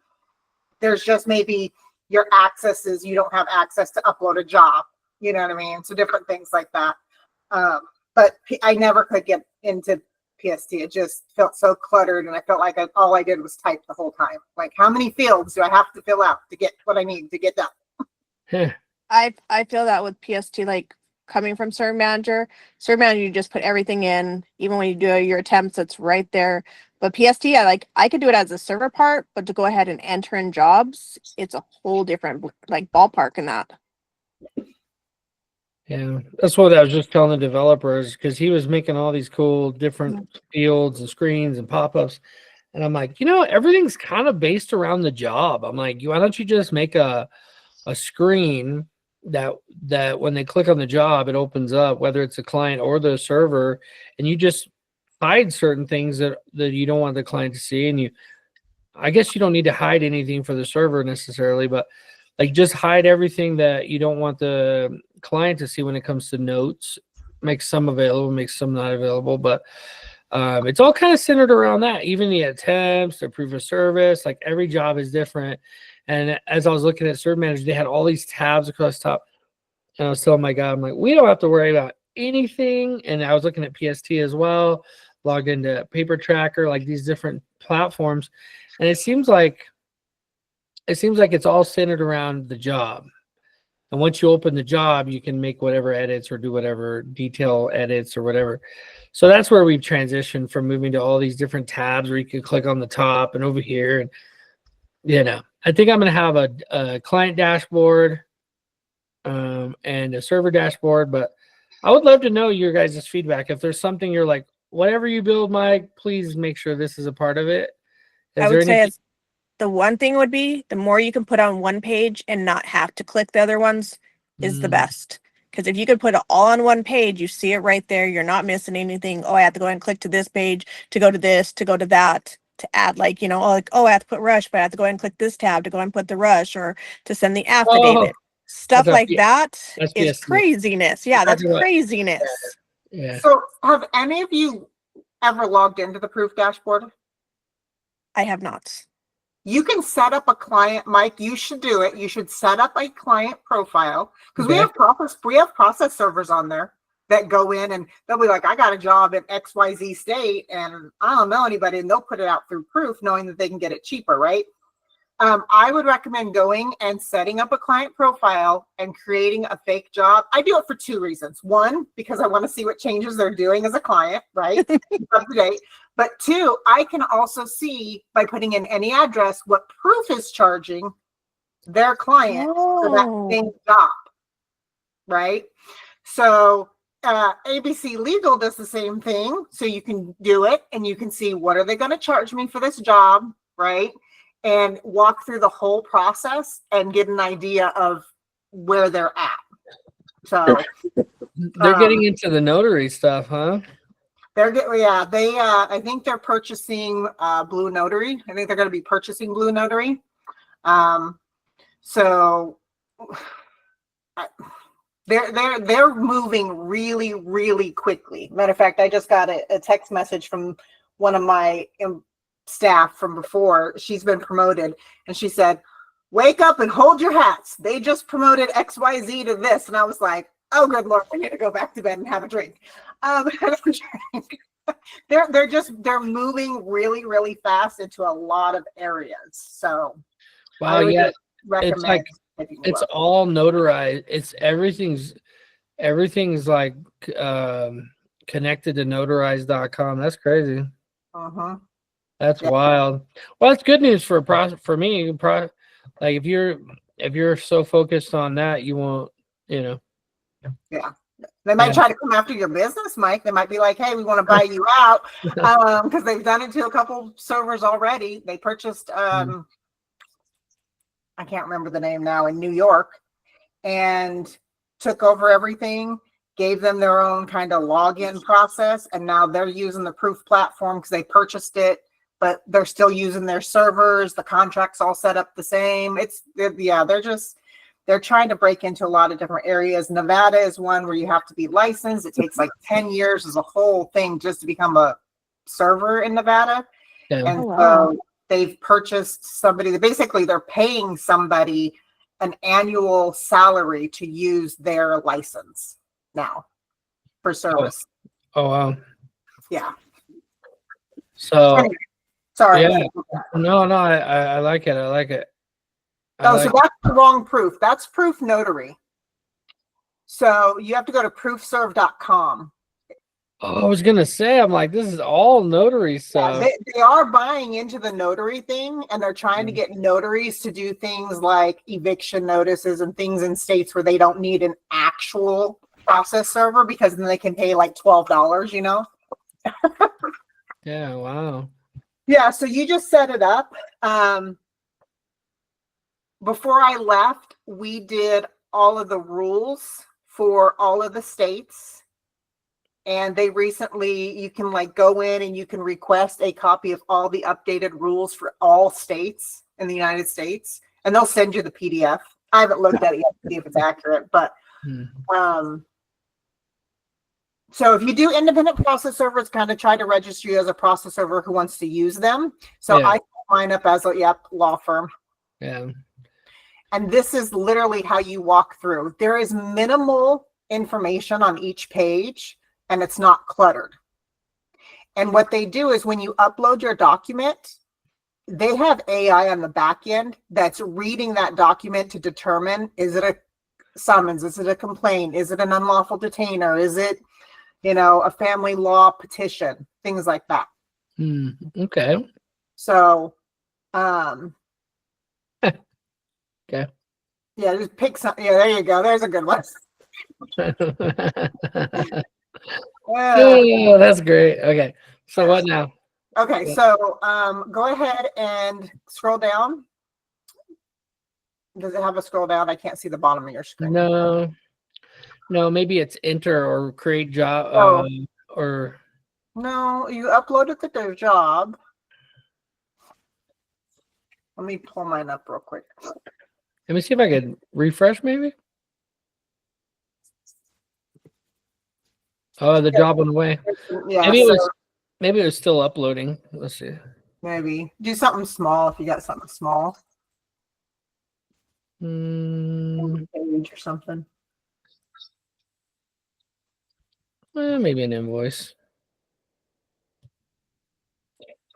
There's just maybe your access is, you don't have access to upload a job. You know what I mean? So different things like that. but I never could get into PST. It just felt so cluttered, and I felt like all I did was type the whole time. Like, how many fields do I have to fill out to get what I need to get done? I feel that with PST, like coming from server manager, you just put everything in. Even when you do your attempts, it's right there. But PST, I could do it as a server part, but to go ahead and enter in jobs, it's a whole different like ballpark in that. Yeah, that's what I was just telling the developers, because he was making all these cool different fields and screens and pop-ups. And I'm like, everything's kind of based around the job. I'm like, why don't you just make a screen that when they click on the job, it opens up, whether it's the client or the server, and you just hide certain things that you don't want the client to see. And I guess you don't need to hide anything for the server necessarily, but like just hide everything that you don't want the client to see when it comes to notes. Make some available, make some not available, but it's all kind of centered around that. Even the attempts, the proof of service, like every job is different. And as I was looking at Server Manager, they had all these tabs across the top. And I was telling my guy, I'm like, we don't have to worry about anything. And I was looking at PST as well, logged into Paper Tracker, like these different platforms. And it seems like it's all centered around the job. And once you open the job, you can make whatever edits or do whatever detail edits or whatever. So that's where we've transitioned from moving to all these different tabs where you can click on the top and over here. And, I think I'm going to have a client dashboard and a server dashboard. But I would love to know your guys' feedback. If there's something you're like, whatever you build, Mike, please make sure this is a part of it. I would say the one thing would be the more you can put on one page and not have to click the other ones is the best. Because if you could put it all on one page, you see it right there. You're not missing anything. Oh, I have to go and click to this page to go to this, to go to that, to add I have to put rush, but I have to go and click this tab to go and put the rush or to send the affidavit. Stuff like that is craziness. Yeah, that's craziness. Yeah. So have any of you ever logged into the proof dashboard? I have not. You can set up a client, Mike. You should do it. You should set up a client profile because we have process servers on there that go in and they'll be like, I got a job in XYZ state and I don't know anybody, and they'll put it out through proof knowing that they can get it cheaper, right? I would recommend going and setting up a client profile and creating a fake job. I do it for two reasons. One, because I want to see what changes they're doing as a client, right? Up to date. But two, I can also see by putting in any address what proof is charging their client for that same job, right? So ABC Legal does the same thing. So you can do it and you can see what are they going to charge me for this job, right? And walk through the whole process and get an idea of where they're at. So they're getting into the notary stuff, huh? I think they're purchasing Blue Notary. I think they're going to be purchasing Blue Notary. So they're moving really, really quickly. Matter of fact, I just got a text message from one of my staff from before. She's been promoted and she said, wake up and hold your hats. They just promoted XYZ to this. And I was like, oh, good Lord, I need to go back to bed and have a drink. They're moving really, really fast into a lot of areas. So wow, yeah, it's all notarized. It's everything's like connected to notarize.com. That's crazy. That's wild. Well, that's good news for me. Like if you're so focused on that, you won't, Yeah. They might try to come after your business, Mike. They might be like, hey, we want to buy you out. Because they've done it to a couple servers already. They purchased I can't remember the name now, in New York, and took over everything, gave them their own kind of login process, and now they're using the proof platform because they purchased it. But they're still using their servers. The contract's all set up the same. They're trying to break into a lot of different areas. Nevada is one where you have to be licensed. It takes like 10 years as a whole thing just to become a server in Nevada. Yeah. And so they've purchased somebody. They're paying somebody an annual salary to use their license now for service. Oh wow. Yeah. So Anyway, sorry. yeah. No, I like it. I like it. I Oh, like so that's the wrong proof. That's proof notary. So you have to go to proofserve.com. Oh, I was gonna say, I'm like, this is all notary Yeah, stuff. they are buying into the notary thing, and they're trying to Mm. get notaries to do things like eviction notices and things in states where they don't need an actual process server, because then they can pay like $12, you know? Yeah, wow. Yeah, so you just set it up. Before I left, we did all of the rules for all of the states. And they recently, you can like go in and you can request a copy of all the updated rules for all states in the United States, and they'll send you the PDF. I haven't looked at it yet to see if it's accurate, but so if you do independent process servers, kind of try to register you as a process server who wants to use them. So Yeah. I sign up as a law firm. Yeah. And this is literally how you walk through. There is minimal information on each page, and it's not cluttered. And what they do is when you upload your document, they have AI on the back end that's reading that document to determine, is it a summons? Is it a complaint? Is it an unlawful detainer? Is it, a family law petition? Things like that. Okay. So, Okay. yeah, just pick some. Yeah, there you go. There's a good one. Oh, that's great. Okay. So what now? Okay, so go ahead and scroll down. Does it have a scroll down? I can't see the bottom of your screen. No, maybe it's enter or create job Oh. or No, you uploaded the job. Let me pull mine up real quick. let me see if I can refresh maybe. Oh, the job on the way. Yeah, Maybe it was still uploading. Let's see. maybe do something small if you got something small. Page or something. Maybe an invoice.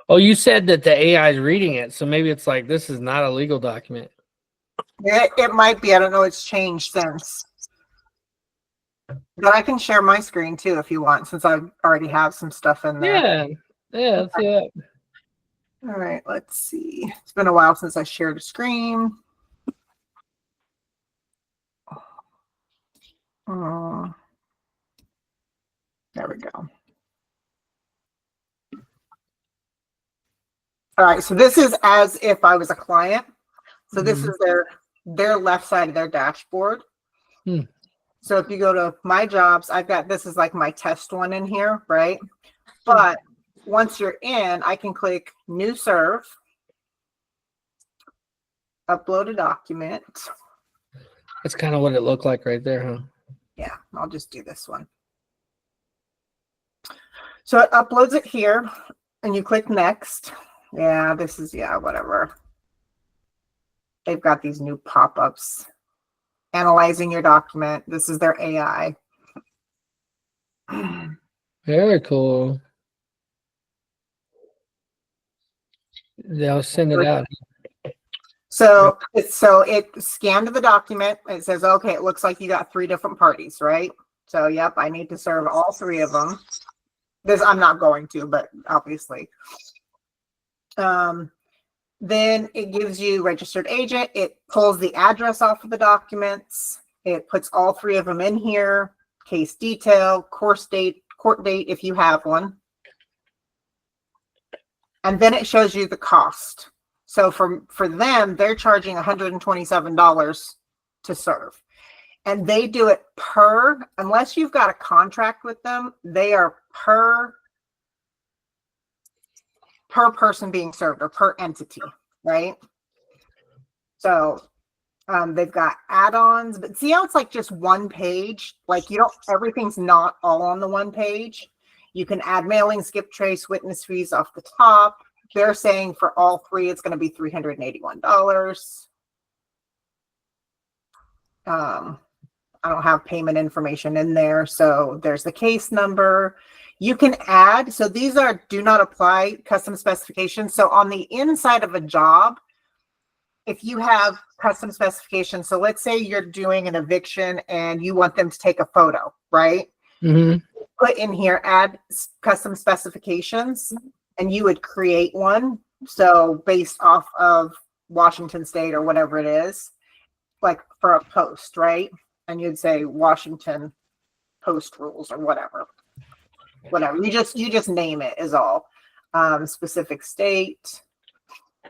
Oh, you said that the AI is reading it, so maybe it's like this is not a legal document. It might be. I don't know. It's changed since. But I can share my screen too if you want, since I already have some stuff in there. Yeah. Let's see that. All right, let's see. It's been a while since I shared a screen. There we go. All right, so this is as if I was a client. So this is their left side of their dashboard. So if you go to my jobs, I've got, this is like my test one in here, right? But once you're in, I can click new serve, upload a document. That's kind of what it looked like right there, huh? Yeah, I'll just do this one. So it uploads it here and you click next. Yeah, this is, whatever. They've got these new pop-ups. Analyzing your document. This is their AI. Very cool. They'll send it out. So it scanned the document. It says, okay, it looks like you got 3 different parties, right? So, yep, I need to serve all 3 of them. This I'm not going to, but obviously. Then it gives you registered agent. It pulls the address off of the documents. It puts all 3 of them in here. Case detail, court date if you have one. And then it shows you the cost. So for them, they're charging $127 to serve. And they do it unless you've got a contract with them, they are per person being served or per entity, right? So they've got add-ons, but see how it's like just one page? Like everything's not all on the one page. You can add mailing, skip trace, witness fees off the top. They're saying for all 3, it's going to be $381. I don't have payment information in there. So there's the case number. You can add, so these are do not apply custom specifications. So on the inside of a job, if you have custom specifications, so let's say you're doing an eviction and you want them to take a photo, right? Mm-hmm. Put in here, add custom specifications, and you would create one. So based off of Washington State or whatever it is, like for a post, right? And you'd say Washington post rules or whatever. You just name it is all. Specific state,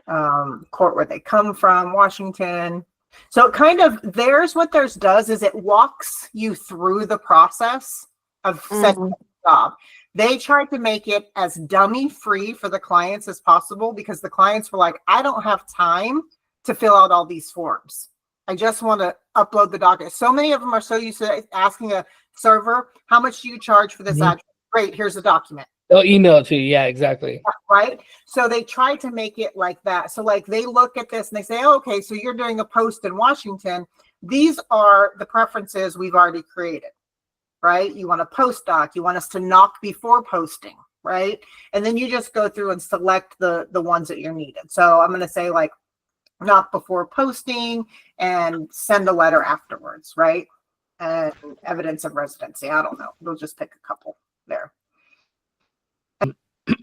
court where they come from, Washington. So it kind of what theirs does is it walks you through the process of setting up a job. They tried to make it as dummy free for the clients as possible because the clients were like, I don't have time to fill out all these forms. I just want to upload the document. So many of them are so used to asking a server, how much do you charge for this address? Great, here's the document. They'll email it to you. Yeah, exactly. Right. So they try to make it like that. So like they look at this and they say, oh, okay, so you're doing a post in Washington. These are the preferences we've already created, right? You want a post doc. You want us to knock before posting, right? And then you just go through and select the ones that you're needed. So I'm going to say like knock before posting and send a letter afterwards, right? And evidence of residency. I don't know. We'll just pick a couple there.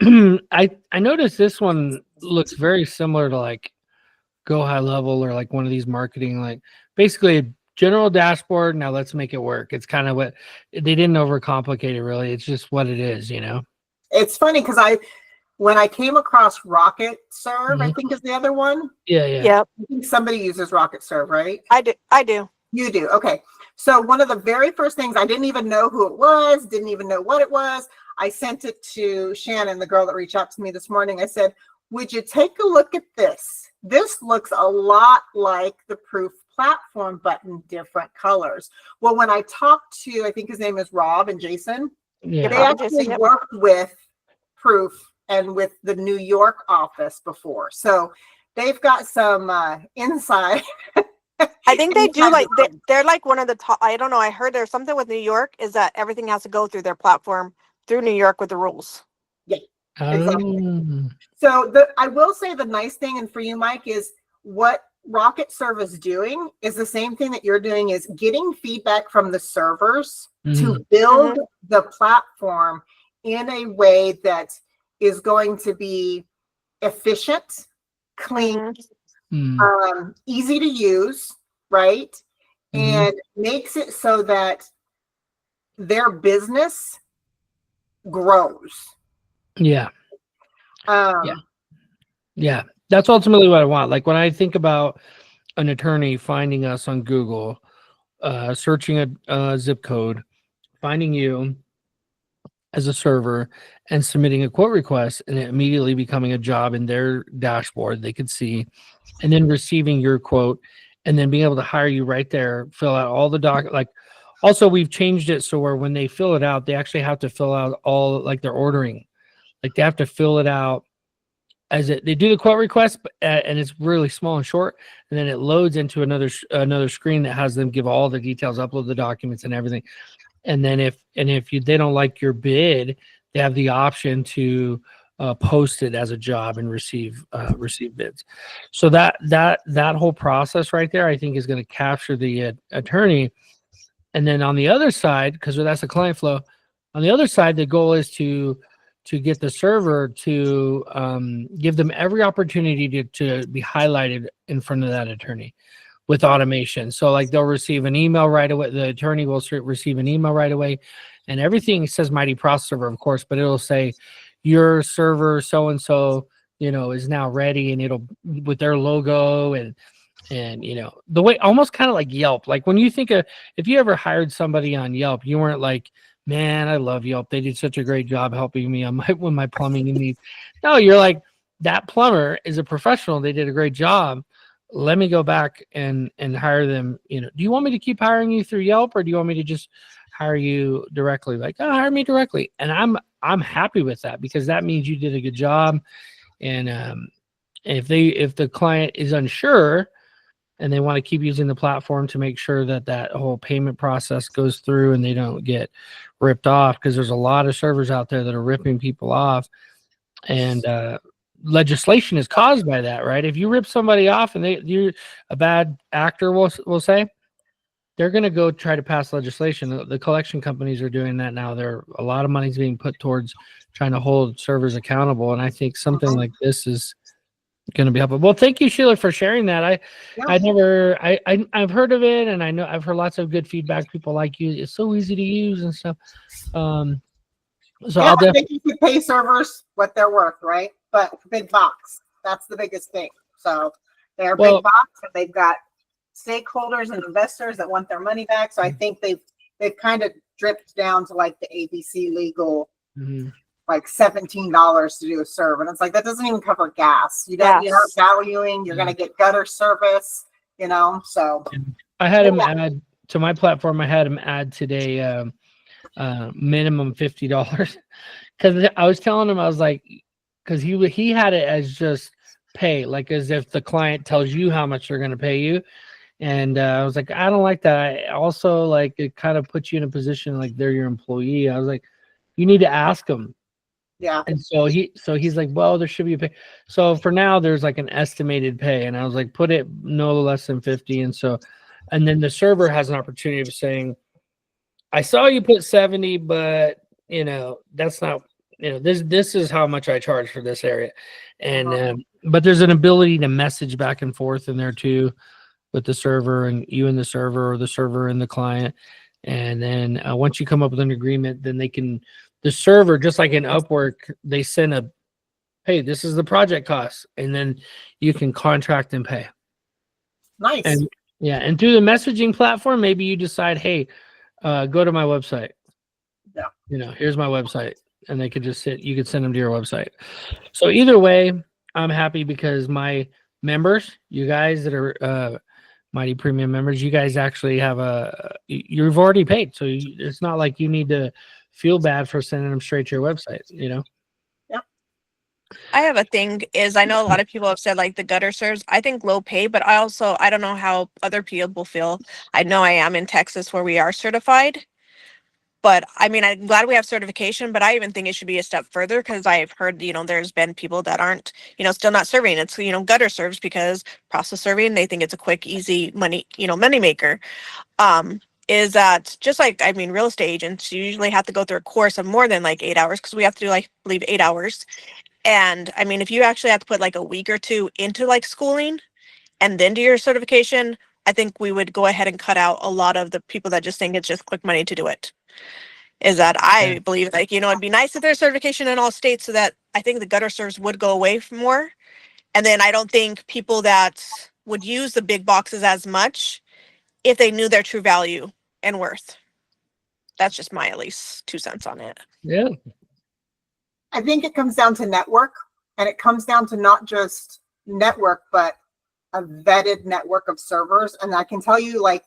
I noticed this one looks very similar to like Go High Level or like one of these marketing, like basically a general dashboard. Now let's make it work. It's kind of what they didn't overcomplicate it really. It's just what it is, you know? It's funny because when I came across Rocket Serve, I think is the other one. Yeah. Yep. I think somebody uses Rocket Serve, right? I do. You do. Okay. So one of the very first things, I didn't even know who it was, didn't even know what it was. I sent it to Shannon, the girl that reached out to me this morning. I said, would you take a look at this? This looks a lot like the Proof platform, but in different colors. Well, when I talked to, I think his name is Rob and Jason, Yeah. they actually worked with Proof and with the New York office before. So they've got some inside. I think they do like they're like one of the top. I don't know. I heard there's something with New York is that everything has to go through their platform through New York with the rules. Yeah, exactly. So I will say the nice thing, and for you, Mike, is what Rocket Serve is doing is the same thing that you're doing, is getting feedback from the servers to build the platform in a way that is going to be efficient, clean, easy to use, right? And makes it so that their business grows. Yeah. Yeah. That's ultimately what I want. Like when I think about an attorney finding us on Google, searching a zip code, finding you as a server and submitting a quote request and it immediately becoming a job in their dashboard they could see, and then receiving your quote and then being able to hire you right there, fill out all the like also we've changed it so where when they fill it out, they actually have to fill out all like their ordering. Like they have to fill it out as they do the quote request, and it's really small and short, and then it loads into another screen that has them give all the details, upload the documents and everything. And then if they don't like your bid, they have the option to post it as a job and receive bids. So that whole process right there, I think, is going to capture the attorney. And then on the other side, because that's a client flow, on the other side, the goal is to get the server to give them every opportunity to be highlighted in front of that attorney with automation. So like they'll receive an email right away. The attorney will receive an email right away, and everything says Mighty Process Server, of course, but it'll say your server so-and-so, is now ready, and it'll with their logo and the way almost kind of like Yelp. Like when you think of, if you ever hired somebody on Yelp, you weren't like, man, I love Yelp. They did such a great job helping me on when my plumbing needs. No, you're like, that plumber is a professional. They did a great job. Let me go back and hire them. Do you want me to keep hiring you through Yelp, or do you want me to just hire you directly? Like, oh, hire me directly. And I'm happy with that, because that means you did a good job. And if the client is unsure, and they want to keep using the platform to make sure that that whole payment process goes through and they don't get ripped off, because there's a lot of servers out there that are ripping people off, and legislation is caused by that, right? If you rip somebody off and you're a bad actor, we'll say, they're going to go try to pass legislation. The collection companies are doing that now. A lot of money's being put towards trying to hold servers accountable, and I think something like this is going to be helpful. Well, thank you, Sheila, for sharing that. I've heard of it, and I know I've heard lots of good feedback. People like you. It's so easy to use and stuff. So Yeah, I'll I think you could pay servers what they're worth, right? But big box, that's the biggest thing. So they're big box, and they've got stakeholders and investors that want their money back. So I think they've kind of dripped down to like the ABC legal, like $17 to do a serve, and it's like that doesn't even cover gas. You're not valuing. You're going to get gutter service, you know. So I had him add to my platform. I had him add today minimum $50, because I was telling him, I was like, because he had it as just pay, like as if the client tells you how much they're going to pay you. And I was like, I don't like that. I also, like, it kind of puts you in a position like they're your employee. I was like, you need to ask them. Yeah. And so he's like, well, there should be a pay. So for now, there's like an estimated pay. And I was like, put it no less than 50. And then the server has an opportunity of saying, I saw you put 70, but that's not, this is how much I charge for this area. And, but there's an ability to message back and forth in there too, with the server and you and the server, or the server and the client. And then once you come up with an agreement, then the server, just like in Upwork, they send hey, this is the project cost. And then you can contract and pay. Nice. And through the messaging platform, maybe you decide, hey, go to my website. Yeah. Here's my website. And they could you could send them to your website. So either way, I'm happy, because my members, you guys that are Mighty Premium members, you guys actually have you've already paid. So it's not like you need to feel bad for sending them straight to your website, Yep. I have a thing is, I know a lot of people have said like the gutter serves, I think low pay, but I don't know how other people feel. I know I am in Texas where we are certified. But I mean, I'm glad we have certification, but I even think it should be a step further, because I've heard, there's been people that aren't, still not serving. It's, gutter serves, because process serving, they think it's a quick, easy money maker. Is that just like, I mean, real estate agents, you usually have to go through a course of more than like 8 hours, because we have to do, like, I believe 8 hours. And I mean, if you actually have to put like a week or two into like schooling and then do your certification, I think we would go ahead and cut out a lot of the people that just think it's just quick money to do it. Is that I believe, like, it'd be nice if there's certification in all states, so that I think the gutter serves would go away from more. And then I don't think people that would use the big boxes as much if they knew their true value and worth. That's just my at least 2 cents on it. Yeah. I think it comes down to network, and it comes down to not just network, but a vetted network of servers. And I can tell you, like,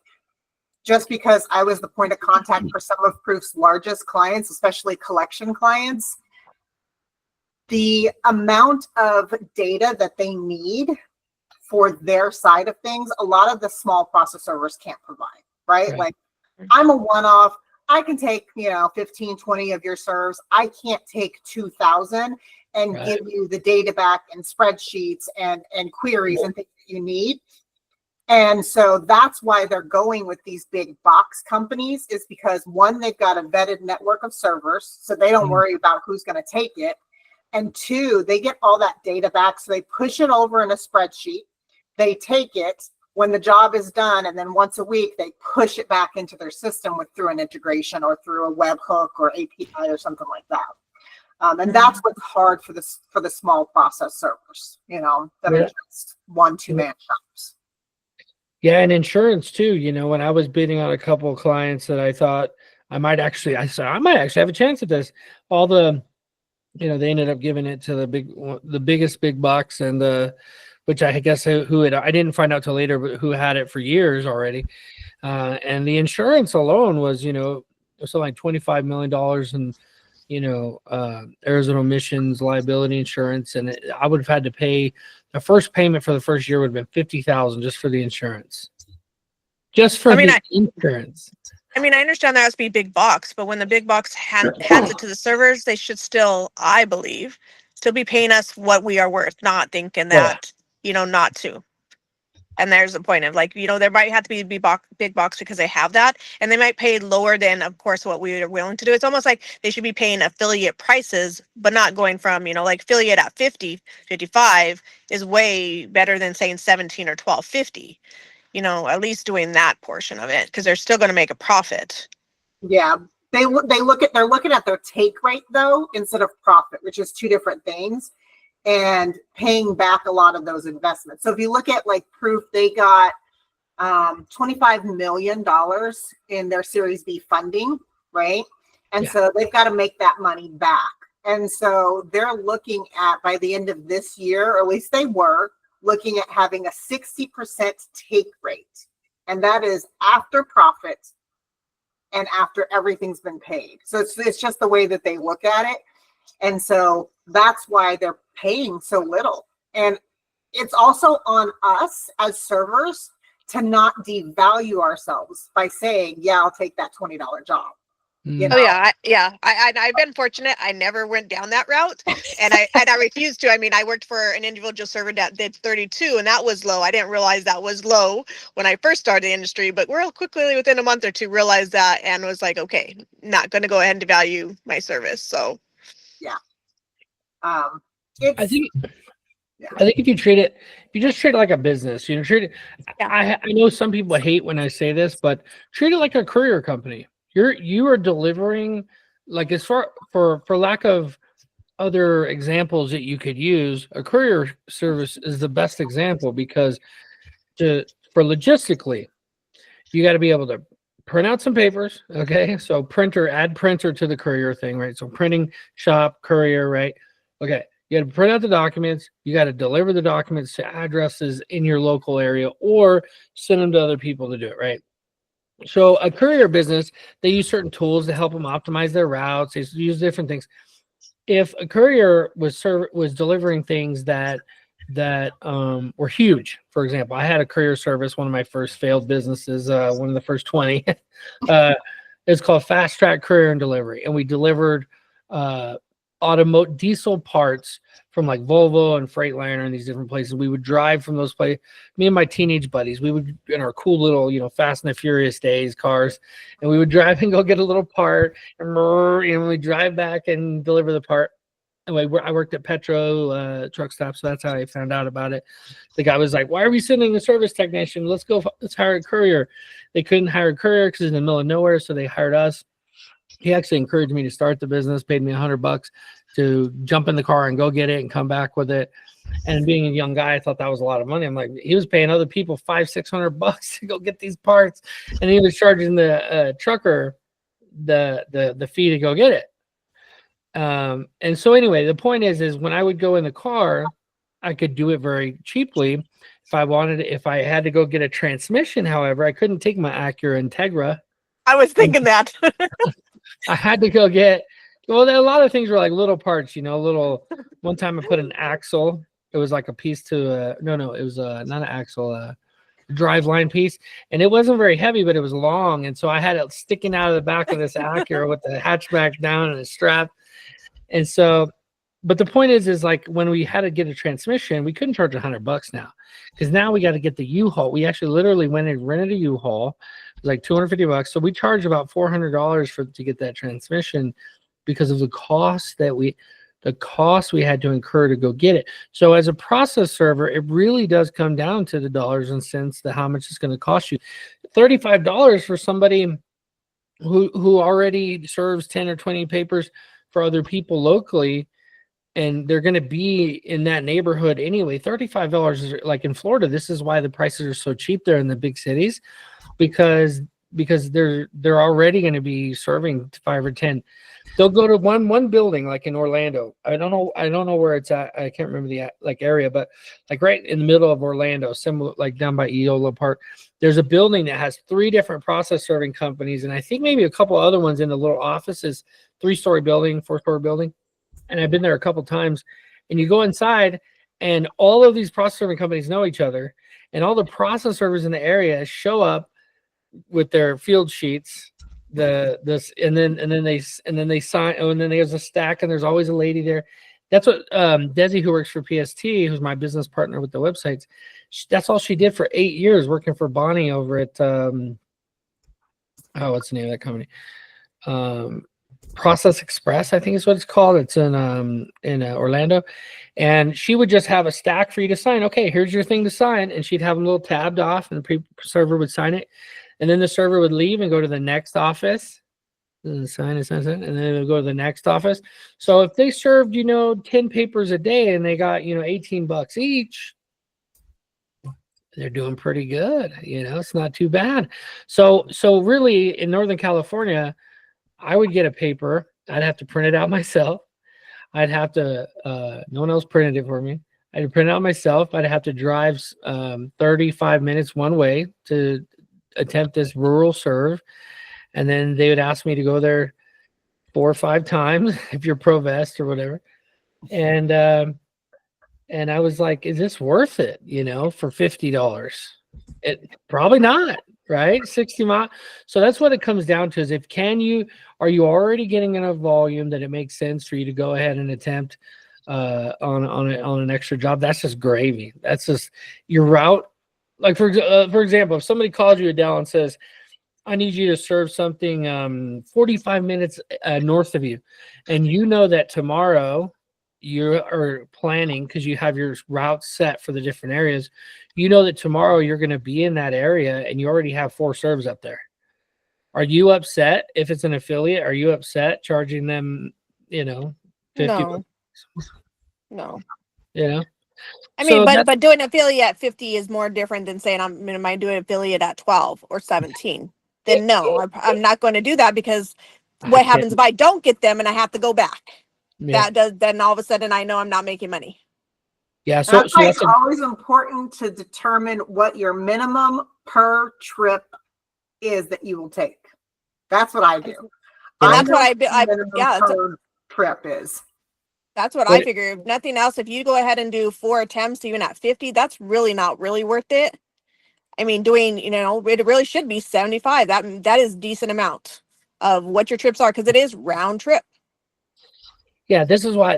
just because I was the point of contact for some of Proof's largest clients, especially collection clients, the amount of data that they need for their side of things, a lot of the small process servers can't provide, right? Like, I'm a one-off. I can take, 15, 20 of your serves. I can't take 2,000 and give you the data back and spreadsheets and queries and things that you need. And so that's why they're going with these big box companies, is because, one, they've got a vetted network of servers, so they don't worry about who's going to take it. And 2, they get all that data back, so they push it over in a spreadsheet. They take it when the job is done, and then once a week, they push it back into their system through an integration or through a webhook or API or something like that. And that's what's hard for the small process servers, that are just 1-2 man shops. Yeah, and insurance too. When I was bidding on a couple of clients that I thought I might actually have a chance at this, they ended up giving it to the biggest big box, and which I guess I didn't find out till later, but who had it for years already. And the insurance alone was, something like $25 million, and Arizona emissions liability insurance, and I would have had to pay the first payment for the first year would have been $50,000 just for the insurance, just for the insurance. I mean, I understand there has to be big box, but when the big box hands it to the servers, they should still, I believe, still be paying us what we are worth, not thinking that, not to. And there's a point of like, there might have to be big box because they have that, and they might pay lower than, of course, what we are willing to do. It's almost like they should be paying affiliate prices, but not going from, like affiliate at 50, 55 is way better than saying 17 or 12.50. At least doing that portion of it, because they're still going to make a profit. Yeah, they're looking at their take rate though instead of profit, which is two different things, and paying back a lot of those investments. So if you look at like Proof, they got $25 million in their Series B funding, right? And so they've got to make that money back. And so they're looking at, by the end of this year, or at least they were, looking at having a 60% take rate. And that is after profit and after everything's been paid. So it's just the way that they look at it. And so that's why they're paying so little. And it's also on us as servers to not devalue ourselves by saying, yeah, I'll take that $20 job. Oh yeah, I've been fortunate. I never went down that route, and I refused to. I mean, I worked for an individual server that did 32, and that was low. I didn't realize that was low when I first started the industry, but real quickly within a month or two realized that, and was like, okay, not going to go ahead and devalue my service. So yeah, I think if you just treat it like a business, treat it. I know some people hate when I say this, but treat it like a courier company. You are delivering, like, as far for lack of other examples that you could use, a courier service is the best example, because for logistically, you got to be able to print out some papers. Okay, so add printer to the courier thing, right? So printing shop, courier, right? Okay, you got to print out the documents. You got to deliver the documents to addresses in your local area, or send them to other people to do it, right? So a courier business, they use certain tools to help them optimize their routes. They use different things. If a courier was delivering things that were huge, for example, I had a courier service, one of my first failed businesses, one of the first 20. It's called Fast Track Courier and Delivery, and we delivered diesel parts from like Volvo and Freightliner and these different places. We would drive from those places. Me and my teenage buddies, we would, in our cool little, Fast and the Furious days cars, and we would drive and go get a little part, and we drive back and deliver the part. Anyway, I worked at Petro truck stop, so that's how I found out about it. The guy was like, "Why are we sending a service technician? Let's hire a courier." They couldn't hire a courier because it's in the middle of nowhere, so they hired us. He actually encouraged me to start the business, paid me $100 to jump in the car and go get it and come back with it. And being a young guy, I thought that was a lot of money. I'm like, he was paying other people $500-$600 to go get these parts, and he was charging the trucker the fee to go get it. And so anyway, the point is when I would go in the car, I could do it very cheaply. If I had to go get a transmission, however, I couldn't take my Acura Integra. I was thinking that. I had to go get, a lot of things were like little parts, one time I put an axle. It was like a piece to, it was not an axle, a driveline piece. And it wasn't very heavy, but it was long. And so I had it sticking out of the back of this Acura with the hatchback down and a strap. And so, but the point is like when we had to get a transmission, we couldn't charge $100 now, because now we got to get the U-Haul. We actually literally went and rented a U-Haul. It was like $250. So we charged about $400 to get that transmission, because of the cost we had to incur to go get it. So as a process server, it really does come down to the dollars and cents, to how much it's going to cost you. $35 for somebody who already serves 10 or 20 papers for other people locally, and they're going to be in that neighborhood anyway. $35 is like in Florida. This is why the prices are so cheap there in the big cities, because because they're already going to be serving 5 or 10. They'll go to one building like in Orlando. I don't know where it's at. I can't remember the like area, but like right in the middle of Orlando, similar like down by Eola Park, there's a building that has 3 different process serving companies, and I think maybe a couple other ones in the little offices. 3-story building, 4-story building, and I've been there a couple times. And you go inside, and all of these process serving companies know each other, and all the process servers in the area show up with their field sheets. And then they sign. Oh, and then there's a stack, and there's always a lady there. That's what Desi, who works for PST, who's my business partner with the websites. That's all she did for 8 years, working for Bonnie over at what's the name of that company? Process Express, I think is what it's called. It's in Orlando, and she would just have a stack for you to sign. Okay, here's your thing to sign, and she'd have them a little tabbed off, and the server would sign it, and then the server would leave and go to the next office, and sign, and then it would go to the next office. So if they served 10 papers a day and they got $18 each, they're doing pretty good. It's not too bad. So really in Northern California, I would get a paper. I'd have to print it out myself. I'd have to, no one else printed it for me. I'd print it out myself. I'd have to drive 35 minutes one way to attempt this rural serve. And then they would ask me to go there 4 or 5 times if you're Provest or whatever. And I was like, is this worth it, for $50? It probably not. Right? 60 miles. So that's what it comes down to, is are you already getting enough volume that it makes sense for you to go ahead and attempt on an extra job? That's just gravy. That's just your route. Like for example, if somebody calls you, Adele, and says, I need you to serve something 45 minutes north of you, and you know that tomorrow you are planning, because you have your route set for the different areas, that tomorrow you're going to be in that area and you already have 4 serves up there. Are you upset if it's an affiliate? Are you upset charging them, 50? No. So I mean, but doing affiliate at 50 is more different than saying am I doing affiliate at 12 or 17? Then no, I'm not going to do that, because what happens if I don't get them and I have to go back? Yeah. Then all of a sudden I know I'm not making money. Yeah, so it's always important to determine what your minimum per trip is that you will take. That's what I do. That's what per trip is. That's what I figure. If nothing else, if you go ahead and do 4 attempts, even at 50, that's really not really worth it. I mean, doing, it really should be 75. That is decent amount of what your trips are, because it is round trip. Yeah, this is why I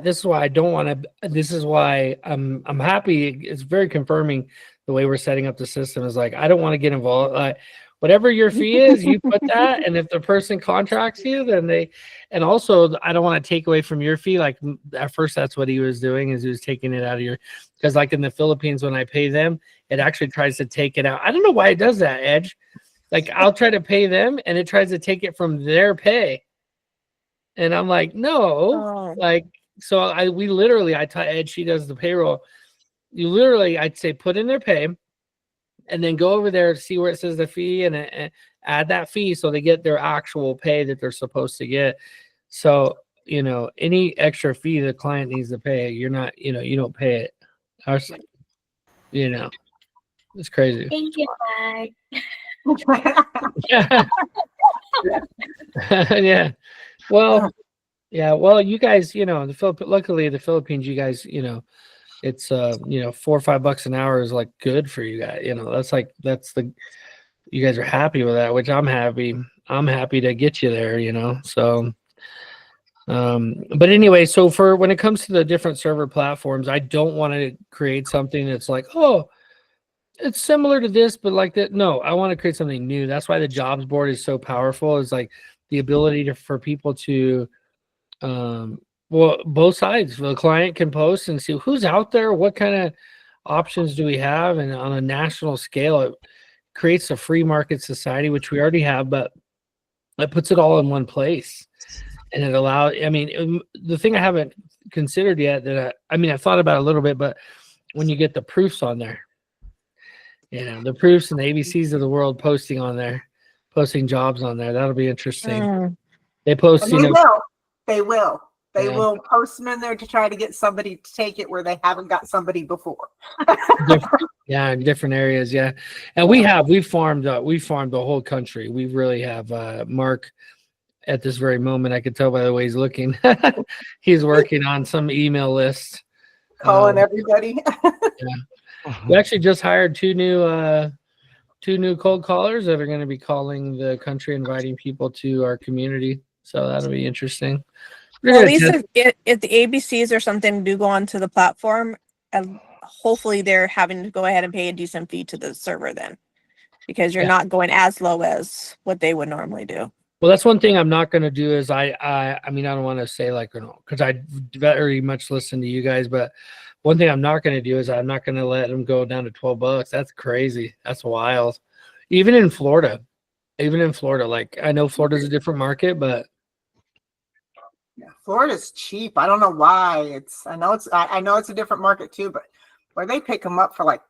don't want to. This is why I'm happy. It's very confirming the way we're setting up the system. Is like, I don't want to get involved. Whatever your fee is, you put that, and if the person contracts you, then and also I don't want to take away from your fee. Like at first, that's what he was doing, is he was taking it out of because like in the Philippines, when I pay them, it actually tries to take it out. I don't know why it does that, Edge. Like I'll try to pay them, and it tries to take it from their pay. And I'm like, no, I tell Ed, she does the payroll. I'd say put in their pay, and then go over there to see where it says the fee, and add that fee so they get their actual pay that they're supposed to get. So, any extra fee the client needs to pay, you're not, you don't pay it. It's crazy. Thank you, Mike. Yeah. Well, yeah. Well, you guys, luckily the Philippines, you guys, it's $4 or $5 an hour is like good for you guys. You guys are happy with that, which I'm happy. I'm happy to get you there. So, but anyway, so for when it comes to the different server platforms, I don't want to create something that's like, oh, it's similar to this, but like that. No, I want to create something new. That's why the jobs board is so powerful. It's like the ability for people to, both sides. The client can post and see who's out there, what kind of options do we have, and on a national scale, it creates a free market society, which we already have, but it puts it all in one place, and it allows. I mean, the thing I haven't considered yet that I thought about a little bit, but when you get the proofs on there. The proofs and the ABCs of the world posting on there, posting jobs on there. That'll be interesting. Mm. They post, And you they know, will. They will. They Yeah. will post them in there to try to get somebody to take it where they haven't got somebody before. in different areas. Yeah. And we farmed the whole country. We really have, Mark at this very moment. I could tell by the way he's looking. He's working on some email list. Calling everybody. We actually just hired two new cold callers that are going to be calling the country, inviting people to our community. So that'll be interesting. We're Well, at gonna least test- if the ABCs or something do go onto the platform, hopefully they're having to go ahead and pay a decent fee to the server then, because you're Yeah. not going as low as what they would normally do. well, that's one thing I'm not going to do is I mean, I don't want to say like, because I very much listen to you guys, but one thing I'm not going to do is I'm not going to let them go down to $12. That's crazy. That's wild. Even in Florida, like I know Florida's a different market, but Yeah, Florida's cheap. I don't know why. I know it's a different market too, but where they pick them up for like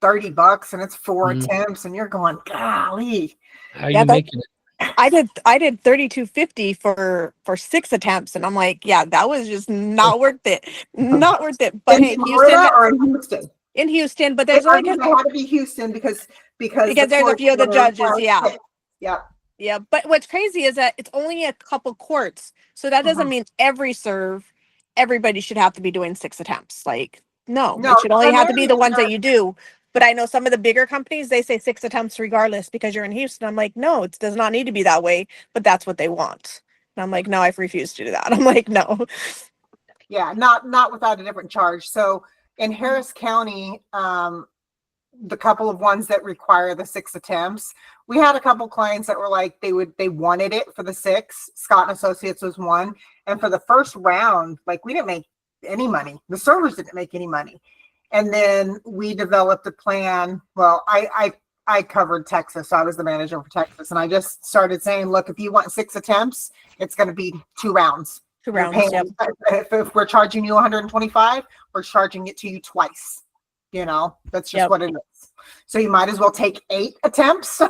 $30 and it's 4 Mhm. attempts and you're going, golly. how are Yeah, you that- making it? I did $32.50 for 6 attempts, and I'm like, yeah, that was just not worth it. Not worth it. But hey, In Florida Houston, or in Houston? in Houston, but there's only It had to be Houston because Because there's a few of the judges, yeah. Yeah. Yeah, but what's crazy is that it's only a couple courts. So that doesn't Mhm. mean everybody should have to be doing 6 attempts. Like, no, No, it should only have to be the primarily ones that you do. But I know some of the bigger companies, they say 6 attempts regardless because you're in Houston. I'm like, no, it does not need to be that way, but that's what they want. And I'm like, no, I refuse to do that. I'm like, no. Yeah, not without a different charge. So in Harris County, the couple of ones that require the 6 attempts, we had a couple clients that were like they wanted it for the 6. Scott and Associates was one, and for the first round, like we didn't make any money. The servers didn't make any money, and then we developed a plan. Well, I covered Texas, so I was the manager for Texas, and I just started saying, look, if you want 6 attempts, it's going to be 2 rounds. 2 You're rounds. paying- Yep. if we're charging you 125, we're charging it to you twice. That's just Yep. what it is. So you might as well take 8 attempts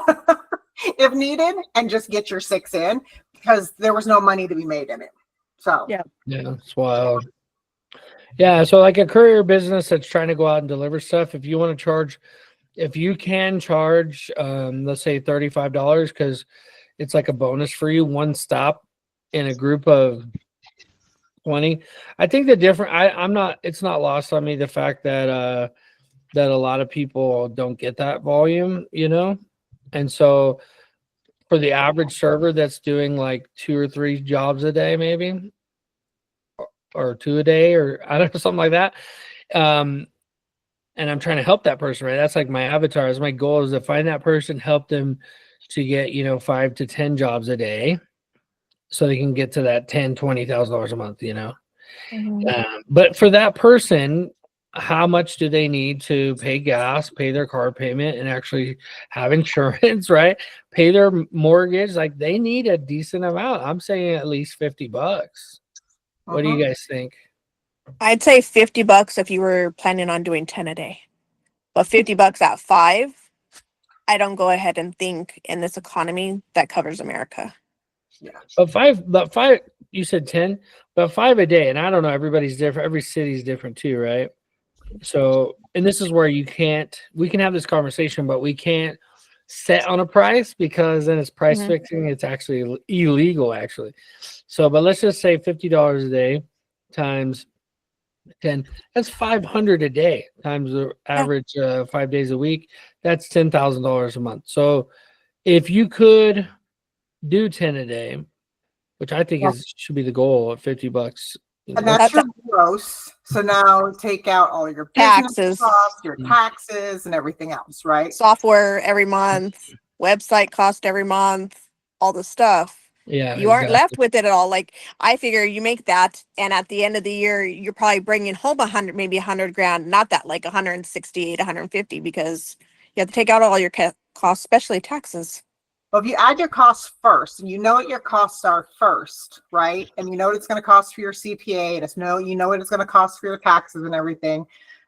if needed and just get your 6 in because there was no money to be made in it. So Yeah. Yeah, it's wild. Yeah, so like a courier business that's trying to go out and deliver stuff, if you can charge, let's say $35, because it's like a bonus for you, one stop in a group of 20. I think it's not lost on me the fact that that a lot of people don't get that volume, and so for the average server that's doing like 2 or 3 jobs a day, maybe, or 2 a day, or I don't know, something like that. And I'm trying to help that person, right? That's like my avatar. Is my goal is to find that person, help them to get, 5 to 10 jobs a day so they can get to that $20,000 a month, Mhm. But for that person, how much do they need to pay gas, pay their car payment, and actually have insurance, right? Pay their mortgage. Like they need a decent amount. I'm saying at least $50. What do you guys think? I'd say $50 if you were planning on doing 10 a day. But $50 at 5, I don't go ahead and think in this economy that covers America. But five, you said 10, but 5 a day. And I don't know, everybody's different. Every city's different too, right? So, and this is where we can have this conversation, but we can't set on a price because then it's price Mhm. fixing. It's actually illegal, actually. So, but let's just say $50 a day times 10. That's 500 a day times the average 5 days a week. That's $10,000 a month. So, if you could do 10 a day, which I think should be the goal at $50. and that's your gross. So now take out all your business Taxes. costs, your taxes, and everything else, right? Software every month, website cost every month, all the stuff. Yeah, You aren't left with it at all. Like I figure you make that, and at the end of the year, you're probably bringing home 100, maybe 100 grand. Not that like 168, 150, because you have to take out all your costs, especially taxes. Well, if you add your costs first, and you know what your costs are first, right? And you know what it's going to cost for your CPA, and you know what it's going to cost for your taxes and everything,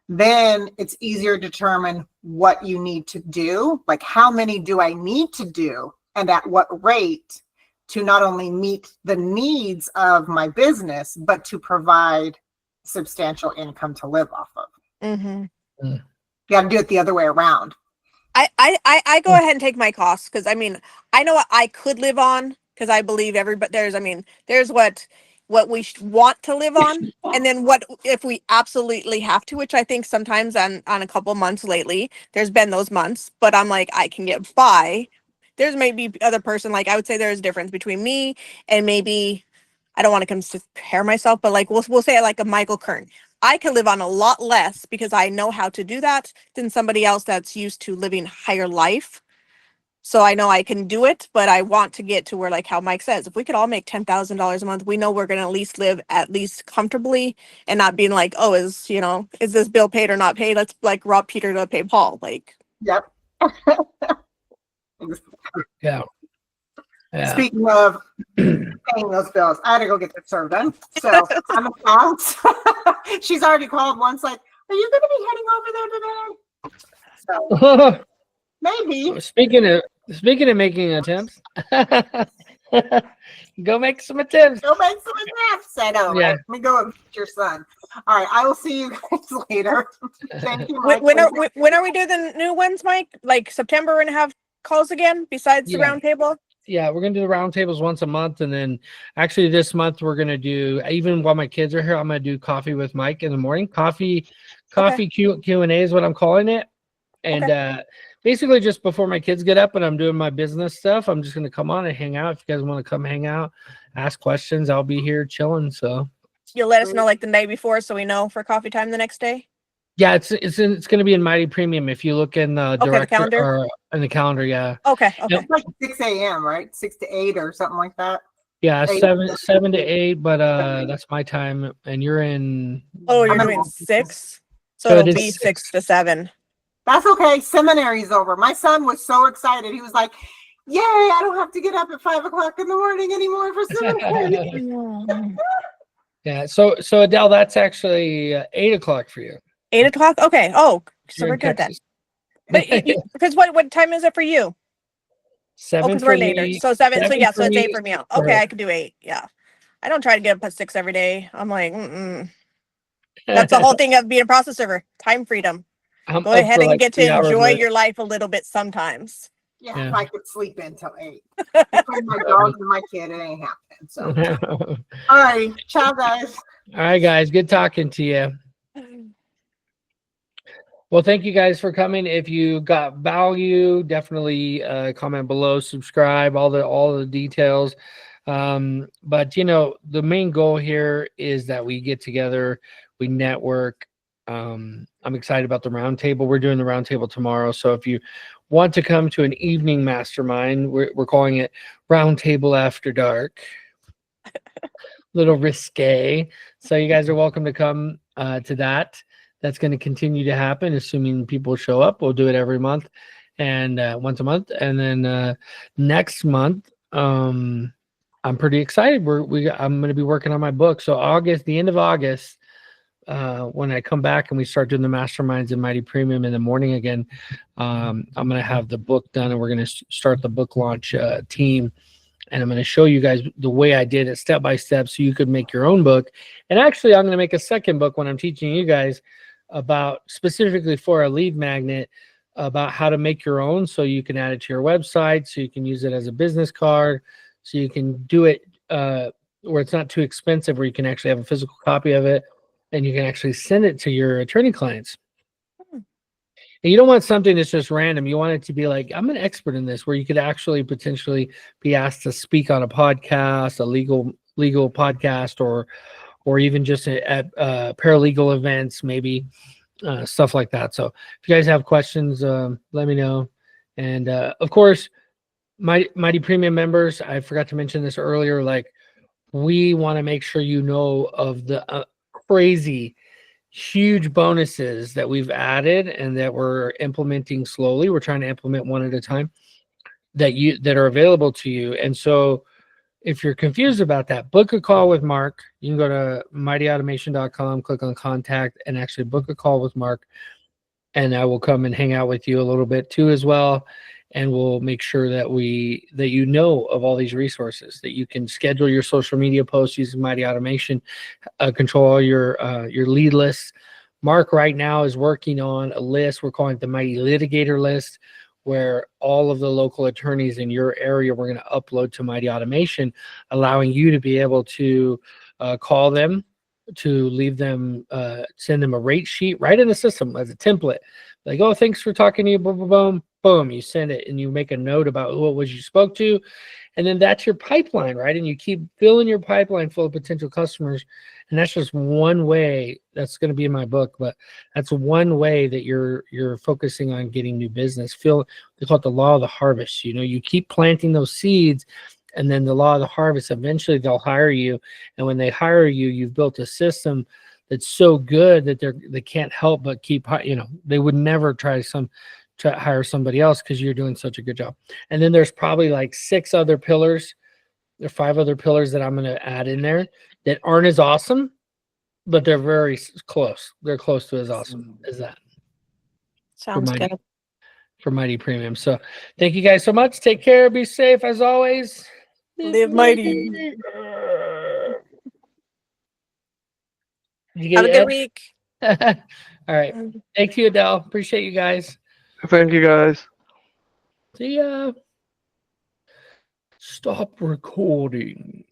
then it's easier to determine what you need to do. Like, how many do I need to do and at what rate to not only meet the needs of my business, but to provide substantial income to live off of. Mm-hmm. You got to do it the other way around. I go ahead and take my costs because I mean I know what I could live on because I believe everybody there's what we want to live on, and then what if we absolutely have to, which I think sometimes on a couple months lately there's been those months, but I'm like I can get by. There's maybe other person, like I would say there's a difference between me and maybe I don't want to compare myself, but like we'll say like a Michael Kern. I can live on a lot less because I know how to do that than somebody else that's used to living higher life. So I know I can do it, but I want to get to where, like how Mike says, if we could all make $10,000 a month, we know we're going to at least live at least comfortably and not being like, oh, is this bill paid or not paid? Let's like rob Peter to pay Paul. Like, Yep. Yeah. Speaking of paying those bills, I had to go get this served done. So I'm a bounce. She's already called once, like, are you going to be heading over there today? So maybe. Speaking of making attempts, go make some attempts. Go make some attempts. I know, Yeah. right? Let me go and meet your son. All right, I will see you guys later. Thank you, Mike. when are we doing the new ones, Mike? Like September and have calls again besides the Yeah. round table? Yeah, we're gonna do the roundtables once a month, and then actually this month we're gonna do, even while my kids are here, I'm gonna do coffee with Mike in the morning. Coffee Q&A is what I'm calling it. And basically just before my kids get up and I'm doing my business stuff, I'm just gonna come on and hang out. If you guys want to come hang out, ask questions, I'll be here chilling. So You'll let us know like the night before so we know for coffee time the next day. yeah, it's gonna be in Mighty Premium if you look in the director calendar? or in the calendar. Yeah. Okay. Yep. It's like 6 a.m., right? 6 to 8 or something like that. Yeah, 8. 7 to 8, but that's my time, and you're in. Oh, you're I'm doing in- 6? So So it it'll is be 6. 6 to 7. That's okay. Seminary's over. My son was so excited. He was like, yay, I don't have to get up at 5 o'clock in the morning anymore for seminary. Yeah, so Adele, that's actually 8 o'clock for you. 8 o'clock? Okay. Oh, so You're we're in good then. Texas. But because what time is it for you? Oh, 7 because for we're later. me. So 7. So 7 yeah, for so it's 8 me, for me. for Okay, her. I can do 8. Yeah. I don't try to get up at 6 every day. I'm like, That's the whole thing of being a process server. Time freedom. I'm Go up ahead for and like get to 3 hours enjoy later. your life a little bit sometimes. Yeah, Yeah. if I could sleep until 8. Between my dog and my kid, it ain't happening. So, all right. Ciao, guys. All right, guys, good talking to you. Well, thank you guys for coming. If you got value, definitely comment below, subscribe, all the details. But the main goal here is that we get together, we network. I'm excited about the roundtable. We're doing the roundtable tomorrow. So if you want to come to an evening mastermind, we're calling it Roundtable After Dark. Little risque. So you guys are welcome to come to that. That's going to continue to happen, assuming people show up. We'll do it every month and once a month. And then next month, I'm pretty excited. I'm going to be working on my book. So the end of August, when I come back and we start doing the masterminds in Mighty Premium in the morning again, I'm going to have the book done, and we're going to start the book launch team. And I'm going to show you guys the way I did it step by step so you could make your own book. And actually, I'm going to make a second book when I'm teaching you guys about specifically for a lead magnet about how to make your own so you can add it to your website, so you can use it as a business card, so you can do it where it's not too expensive, where you can actually have a physical copy of it and you can actually send it to your attorney clients. And you don't want something that's just random. You want it to be like, I'm an expert in this, where you could actually potentially be asked to speak on a podcast, a legal podcast, or even just at paralegal events, maybe stuff like that. So if you guys have questions, let me know. And of course, Mighty Premium members, I forgot to mention this earlier, like we want to make sure you know of the crazy huge bonuses that we've added and that we're implementing slowly. We're trying to implement one at a time that are available to you. And so if you're confused about that, book a call with Mark. You can go to mightyautomation.com, click on contact, and actually book a call with Mark. And I will come and hang out with you a little bit too as well. and we'll make sure that you know of all these resources, that you can schedule your social media posts using Mighty Automation, control all your lead lists. Mark right now is working on a list. We're calling it the Mighty Litigator list, where all of the local attorneys in your area we're going to upload to Mighty Automation, allowing you to be able to call them, to leave them, send them a rate sheet right in the system as a template. Like, oh, thanks for talking to you, boom, boom, boom, boom. You send it and you make a note about who it was you spoke to. And then that's your pipeline, right? And you keep filling your pipeline full of potential customers. And that's just one way. That's going to be in my book, but that's one way that you're focusing on getting new business. They call it the law of the harvest. You know, you keep planting those seeds, and then the law of the harvest, eventually they'll hire you. And when they hire you, you've built a system that's so good that they can't help but keep, you know, they would never try to hire somebody else because you're doing such a good job. And then there's probably like 6 other pillars or 5 other pillars that I'm going to add in there that aren't as awesome, but they're very close. They're close to as awesome as that. Sounds Mighty, good. for Mighty Premium. So thank you guys so much. Take care. Be safe as always. Live mighty. Did you Have a get good week. it? All right. Thank you, Adele. Appreciate you guys. Thank you, guys. See ya. Stop recording.